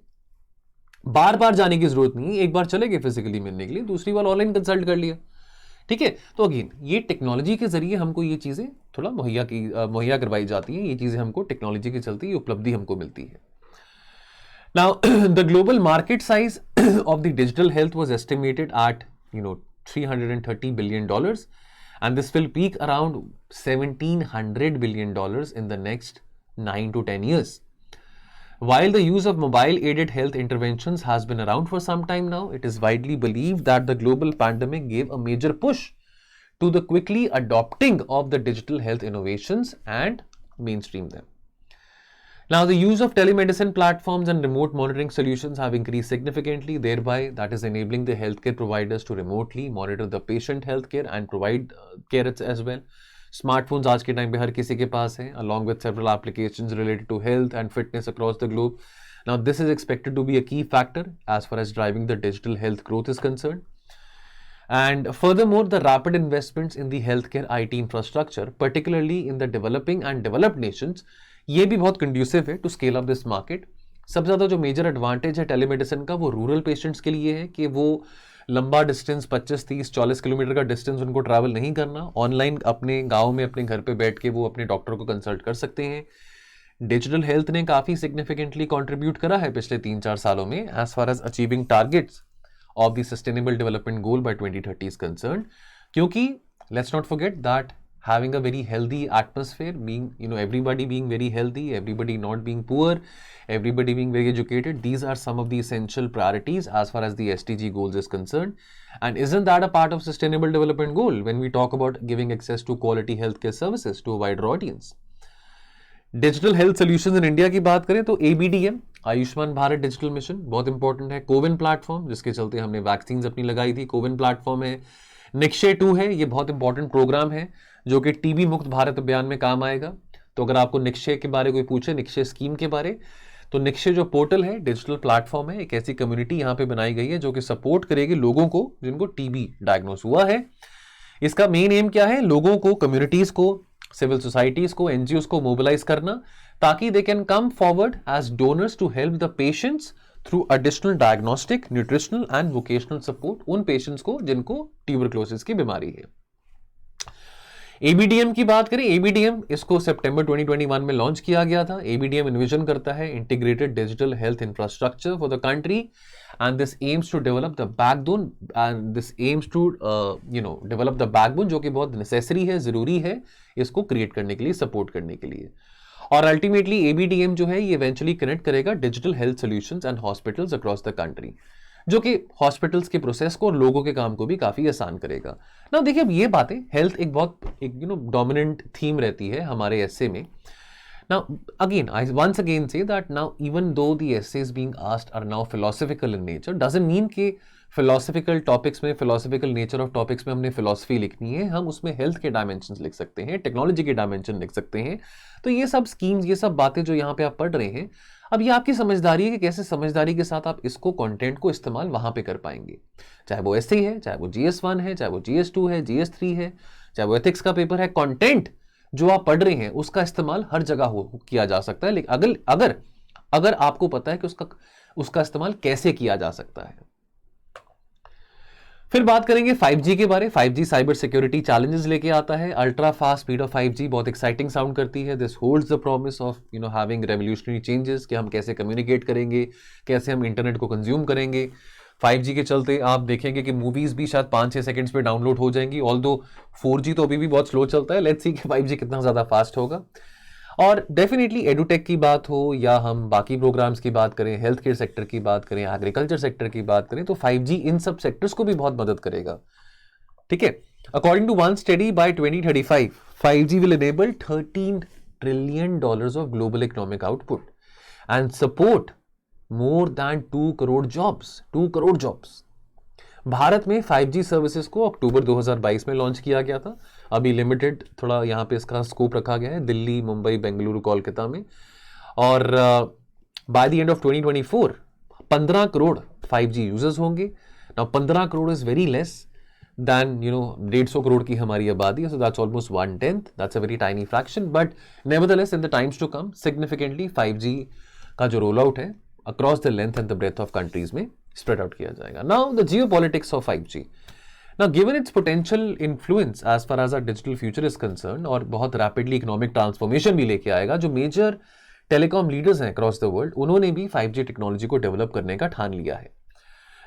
बार बार जाने की जरूरत नहीं, एक बार चले गए फिजिकली मिलने के लिए, दूसरी बार ऑनलाइन कंसल्ट कर लिया। ठीक है, तो अगेन ये टेक्नोलॉजी के जरिए हमको ये चीजें थोड़ा मुहैया करवाई जाती हैं, ये चीजें हमको टेक्नोलॉजी के चलते ये उपलब्धि हमको मिलती है। Now, the global market size of the digital health was estimated at $330 billion, and this will peak around $1,700 billion in the next 9 to 10 years. While the use of mobile aided health interventions has been around for some time now, it is widely believed that the global pandemic gave a major push to the quickly adopting of the digital health innovations and mainstream them. Now, the use of telemedicine platforms and remote monitoring solutions have increased significantly, thereby that is enabling the healthcare providers to remotely monitor the patient healthcare and provide care as well. Smartphones आज के time पे हर किसी के पास हैं, along with several applications related to health and fitness across the globe. Now, this is expected to be a key factor as far as driving the digital health growth is concerned. And furthermore, the rapid investments in the healthcare IT infrastructure, particularly in the developing and developed nations, ये भी बहुत conducive है to scale up this market. सबसे ज़्यादा जो major advantage है telemedicine का वो रूरल पेशेंट्स के लिए है कि वो लंबा डिस्टेंस 25, 30, 40 किलोमीटर का डिस्टेंस उनको ट्रैवल नहीं करना, ऑनलाइन अपने गांव में अपने घर पे बैठ के वो अपने डॉक्टर को कंसल्ट कर सकते हैं। डिजिटल हेल्थ ने काफ़ी सिग्निफिकेंटली कॉन्ट्रीब्यूट करा है पिछले 3-4 सालों में as far as achieving targets of the sustainable development goal by 2030 is concern, क्योंकि let's not forget that having a very healthy atmosphere, being everybody being very healthy, everybody not being poor, everybody being very educated, these are some of the essential priorities as far as the SDG goals is concerned. And isn't that a part of sustainable development goal when we talk about giving access to quality healthcare services to a wider audience? Digital health solutions in India की बात करें तो ABDM, Ayushman Bharat digital mission, बहुत important है। CoWIN platform, जिसके चलते हमने vaccine अपनी लगाई थी, कोविन प्लेटफॉर्म है। निक्षय 2 है, ये बहुत इंपॉर्टेंट प्रोग्राम है जो कि टीबी मुक्त भारत अभियान में काम आएगा। तो अगर आपको निक्षय के बारे कोई पूछे, निक्षय स्कीम के बारे, तो निक्षय जो पोर्टल है, डिजिटल प्लेटफॉर्म है, एक ऐसी कम्युनिटी यहाँ पे बनाई गई है जो कि सपोर्ट करेगी लोगों को जिनको टीबी डायग्नोस हुआ है। इसका मेन एम क्या है? लोगों को, कम्युनिटीज को, सिविल सोसाइटीज को, एनजीओs को मोबिलाइज करना ताकि they can come forward as donors to help the patients through additional diagnostic, nutritional and vocational support उन पेशेंट्स को जिनको ट्यूबरक्लोसिस की बीमारी है। ABDM की बात करें, ABDM इसको सितंबर 2021 में लॉन्च किया गया था। ABDM इन्विजन करता है integrated digital health infrastructure for the country and this aims to develop the backbone and this aims to develop the backbone, जो कि बहुत नेसेसरी है, जरूरी है इसको क्रिएट करने के लिए, सपोर्ट करने के लिए। और अल्टीमेटली ABDM जो है ये इवेंचुअली कनेक्ट करेगा digital health solutions and hospitals across the country, जो कि हॉस्पिटल्स के प्रोसेस को और लोगों के काम को भी काफी आसान करेगा। ना देखिए, अब ये बातें, हेल्थ एक बहुत डोमिनेंट थीम रहती है हमारे एसे में। Now, again, I once again say that now, even though the essays being asked are now philosophical in nature, doesn't mean कि philosophical topics में, philosophical nature of topics में हमने philosophy लिखनी है। हम उसमें health के dimensions लिख सकते हैं, technology के dimension लिख सकते हैं। तो ये सब schemes, ये सब बातें जो यहाँ पे आप पढ़ रहे हैं, अब ये आपकी समझदारी है कि कैसे समझदारी के साथ आप इसको कंटेंट को इस्तेमाल वहां पे कर पाएंगे। चाहे वो एसए है, चाहे वो GS1 है, चाहे वो GS2 है, GS3 है, चाहे वो एथिक्स का पेपर है, कंटेंट जो आप पढ़ रहे हैं उसका इस्तेमाल हर जगह किया जा सकता है। लेकिन अगर आपको पता है कि उसका इस्तेमाल कैसे किया जा सकता है। फिर बात करेंगे 5G के बारे। 5G साइबर सिक्योरिटी चैलेंजेस लेके आता है। Ultra fast speed of 5G बहुत एक्साइटिंग साउंड करती है। This holds the promise of having revolutionary changes, कि हम कैसे कम्युनिकेट करेंगे, कैसे हम इंटरनेट को कंज्यूम करेंगे। 5G के चलते आप देखेंगे कि मूवीज भी शायद 5-6 सेकंड्स पे डाउनलोड हो जाएंगी, ऑल्दो 4G तो अभी भी बहुत स्लो चलता है। लेट्स सी कि 5G कितना ज्यादा फास्ट होगा। और डेफिनेटली एडुटेक की बात हो या हम बाकी प्रोग्राम्स की बात करें, हेल्थ केयर सेक्टर की बात करें, एग्रीकल्चर सेक्टर की बात करें, तो 5G इन सब सेक्टर्स को भी बहुत मदद करेगा। ठीक है, according to one study by 2035 5G will enable $13 trillion of global economic output and support more than 2 crore jobs। 2 crore jobs। Bharat में 5G सर्विसेज को अक्टूबर 2022 में लॉन्च किया गया था। अभी लिमिटेड थोड़ा यहाँ पे इसका स्कोप रखा गया है दिल्ली, मुंबई, बेंगलुरु, कोलकाता में। और by the end of 2024 15 crore 5G users होंगे। Now 15 crore is very less than 150 crore की हमारी आबादी है, so that's almost 1/10, that's a very tiny fraction, but nevertheless in the times to come significantly 5G का जो रोल आउट है across the length and the breadth of countries में spread out किया जाएगा। Now the geopolitics of 5G, now given its potential influence as far as our digital future is concerned, और बहुत rapidly economic transformation भी लेके आएगा, जो major telecom leaders हैं across the world उन्होंने भी 5G टेक्नोलॉजी को डेवलप करने का ठान लिया है।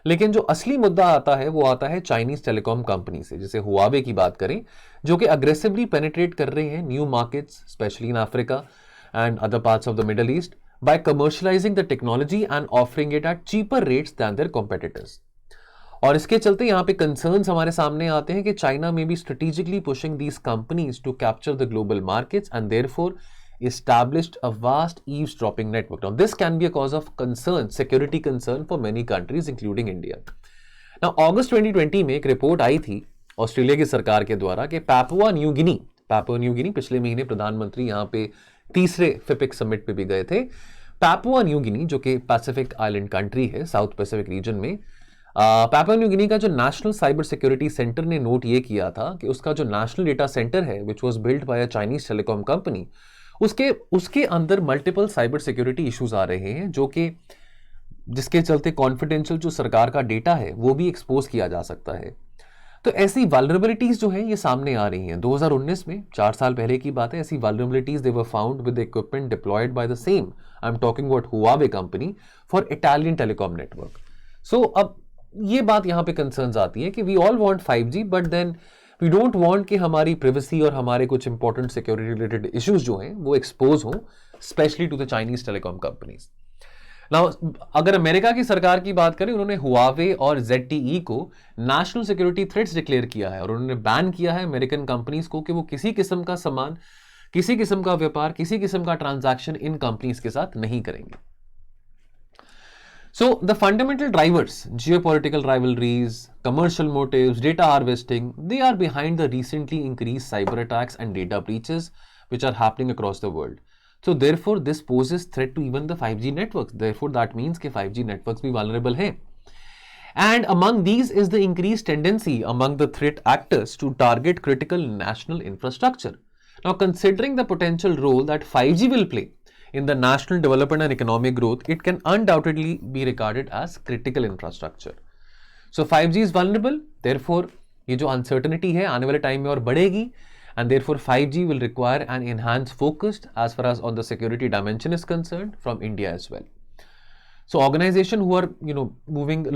लेकिन जो असली मुद्दा आता है वो आता है चाइनीज टेलीकॉम कंपनी से, जैसे हुआवे की बात करें, जो कि अग्रेसिवली पेनिट्रेट कर रहे हैं new markets specially in Africa and other parts of the Middle East by commercialising the technology and offering it at cheaper rates than their competitors. और इसके चलते यहाँ पे कंसर्न्स हमारे सामने आते हैं कि चाइना में be strategically pushing these companies to capture the global markets and therefore established a vast eavesdropping network. Now, this can be a cause of concern, security concern for many countries, including India. Now, August 2020 में एक report आई थी Australia की सरकार के द्वारा कि Papua New Guinea पिछले महीने प्रधानमंत्री यहाँ पे तीसरे फिपिक समिट पे भी गए थे। पापुआ न्यू गिनी जो कि पैसिफिक आइलैंड कंट्री है साउथ पैसिफिक रीजन में, पापुआ न्यू गिनी का जो नेशनल साइबर सिक्योरिटी सेंटर ने नोट ये किया था कि उसका जो नेशनल डेटा सेंटर है which was build by a Chinese telecom company, उसके अंदर मल्टीपल साइबर सिक्योरिटी इश्यूज आ रहे हैं, जो कि जिसके चलते कॉन्फिडेंशियल जो सरकार का डेटा है वो भी एक्सपोज किया जा सकता है। तो ऐसी वल्नरेबिलिटीज जो हैं ये सामने आ रही हैं। 2019 में 4 साल पहले की बात है, ऐसी vulnerabilities they were found with equipment deployed by the same, I am talking about Huawei company for Italian telecom network. So अब ये बात यहाँ पे कंसर्न्स आती है कि we all want 5G but then we don't want कि हमारी प्रिवेसी और हमारे कुछ इंपॉर्टेंट सिक्योरिटी रिलेटेड इश्यूज जो हैं वो एक्सपोज हों, specially to the Chinese telecom companies. Now अगर अमेरिका की सरकार की बात करें, उन्होंने हुआवे और ZTE को नेशनल सिक्योरिटी थ्रेट्स डिक्लेयर किया है और उन्होंने बैन किया है अमेरिकन कंपनीज को कि वो किसी किस्म का सामान, किसी किस्म का व्यापार, किसी किस्म का ट्रांजैक्शन इन कंपनीज के साथ नहीं करेंगे। So the fundamental drivers, geopolitical rivalries, commercial motives, data harvesting, they are behind the recently increased cyber attacks and data breaches which are happening across the world. So therefore this poses threat to even the 5G networks. Therefore that means कि 5G networks भी vulnerable हैं. And among these is the increased tendency among the threat actors to target critical national infrastructure. Now considering the potential role that 5G will play in the national development and economic growth, it can undoubtedly be regarded as critical infrastructure. So 5G is vulnerable, therefore ये जो uncertainty है आने वाले time में और बढ़ेगी, and therefore 5G will require an enhanced focus as far as on the security dimension is concerned from India as well. So organizations who are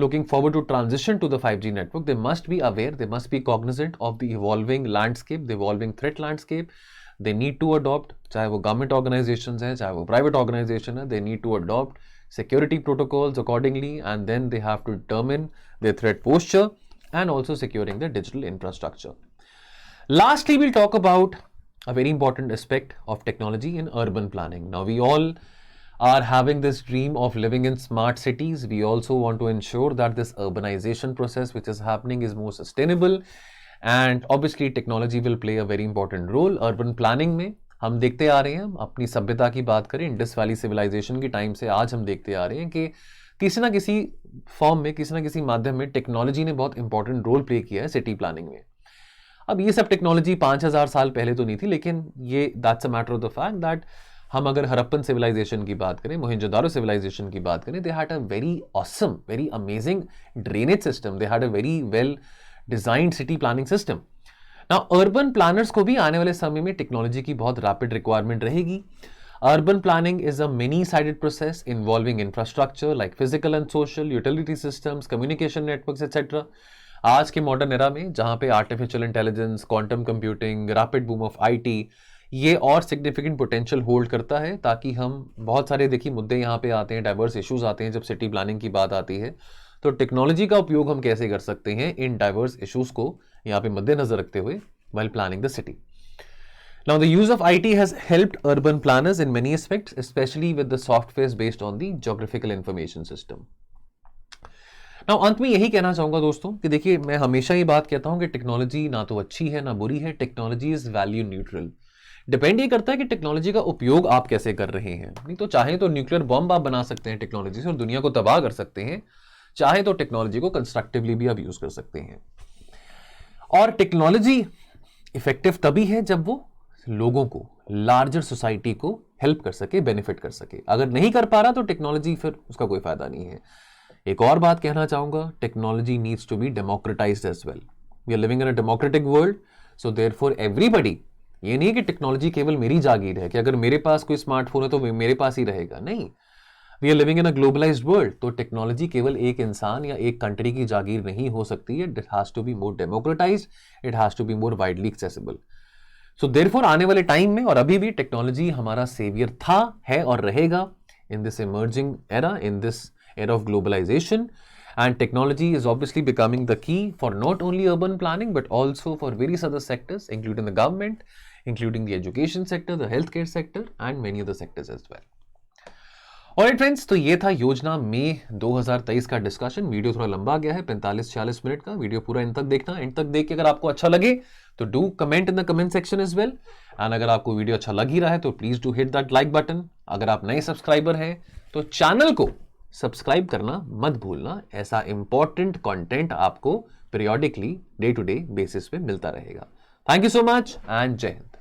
looking forward to transition to the 5G network, they must be aware, they must be cognizant of the evolving landscape, the evolving threat landscape. They need to adopt, चाहे वो government organizations हैं, चाहे वो private organization है, they need to adopt security protocols accordingly, and then they have to determine their threat posture and also securing their digital infrastructure. Lastly, we'll talk about a very important aspect of technology in urban planning. Now, we all are having this dream of living in smart cities. We also want to ensure that this urbanization process which is happening is more sustainable. And obviously technology will play a very important role. Urban planning में हम देखते आ रहे हैं, अपनी सभ्यता की बात करें, इंडस वैली सिविलाइजेशन की टाइम से आज हम देखते आ रहे हैं कि किसी ना किसी फॉर्म में, किसी ना किसी माध्यम में टेक्नोलॉजी ने बहुत इंपॉर्टेंट रोल प्ले किया है सिटी प्लानिंग में। अब ये सब टेक्नोलॉजी 5000 साल पहले तो नहीं थी, लेकिन ये that's a matter of the fact that हम अगर हरप्पन सिविलाइजेशन की बात करें, मोहनजोदारो सिविलाइजेशन की बात करें, they had a very awesome, very amazing drainage system, they had a very well designed city planning system. Now urban planners को भी आने वाले समय में टेक्नोलॉजी की बहुत रैपिड रिक्वायरमेंट रहेगी। Urban planning is a many sided process involving infrastructure like physical and social, utility systems, communication networks etcetera. आज के मॉडर्न एरा में जहां पे artificial intelligence, quantum computing, rapid boom of IT, ये और सिग्निफिकेंट पोटेंशियल होल्ड करता है, ताकि हम बहुत सारे देखिए मुद्दे यहाँ पे आते हैं, डाइवर्स इश्यूज आते हैं जब सिटी प्लानिंग की बात आती है। तो टेक्नोलॉजी का उपयोग हम कैसे कर सकते हैं इन डाइवर्स इश्यूज को यहाँ पे मद्देनजर रखते हुए while planning the city. Now, the use of IT has helped urban planners in many aspects, especially with the softwares based on the geographical information system. Now, अंत में यही कहना चाहूंगा दोस्तों कि देखिए, मैं हमेशा ये बात कहता हूं कि टेक्नोलॉजी ना तो अच्छी है ना बुरी है, technology is value neutral. Depend ये करता है कि टेक्नोलॉजी का उपयोग आप कैसे कर रहे हैं। नहीं तो चाहे तो न्यूक्लियर बॉम्ब आप बना सकते हैं टेक्नोलॉजी से और दुनिया को तबाह कर सकते हैं, चाहे तो टेक्नोलॉजी को कंस्ट्रक्टिवली भी आप यूज कर सकते हैं। और टेक्नोलॉजी इफेक्टिव तभी है जब वो लोगों को, लार्जर सोसाइटी को हेल्प कर सके, बेनिफिट कर सके। अगर नहीं कर पा रहा तो टेक्नोलॉजी फिर उसका कोई फायदा नहीं है। एक और बात कहना चाहूंगा, technology needs to be democratised as well. We are living in a democratic world, so therefore everybody, ये नहीं है कि टेक्नोलॉजी केवल मेरी जागीर है कि अगर मेरे पास कोई स्मार्टफोन है तो मेरे पास ही रहेगा, नहीं। We are living in a globalised world, तो टेक्नोलॉजी केवल एक इंसान या एक कंट्री की जागीर नहीं हो सकती है। It has to be more democratised, it has to be more widely accessible. So therefore आने वाले टाइम में और अभी भी टेक्नोलॉजी हमारा सेवियर था, है और रहेगा in this emerging era, in this era of globalization, and technology is obviously becoming the key for not only urban planning but also for various other sectors, including the government, including the education sector, the healthcare sector and many other sectors as well. Alright friends, तो ये था योजना मई 2023 का discussion. Video थोड़ा लंबा गया है, 45-46 minute का। वीडियो पूरा एंड तक देखना। एंड तक देख के अगर आपको अच्छा लगे तो do comment in the comment section as well. And अगर आपको वीडियो अच्छा लग ही रहा है तो please do hit that like button. अगर आप नए सब्सक्राइबर हैं तो चैनल को सब्सक्राइब करना मत भूलना। ऐसा इंपॉर्टेंट कंटेंट आपको periodically day to day basis पे मिलता रहेगा। थैंक यू सो मच एंड जय हिंद।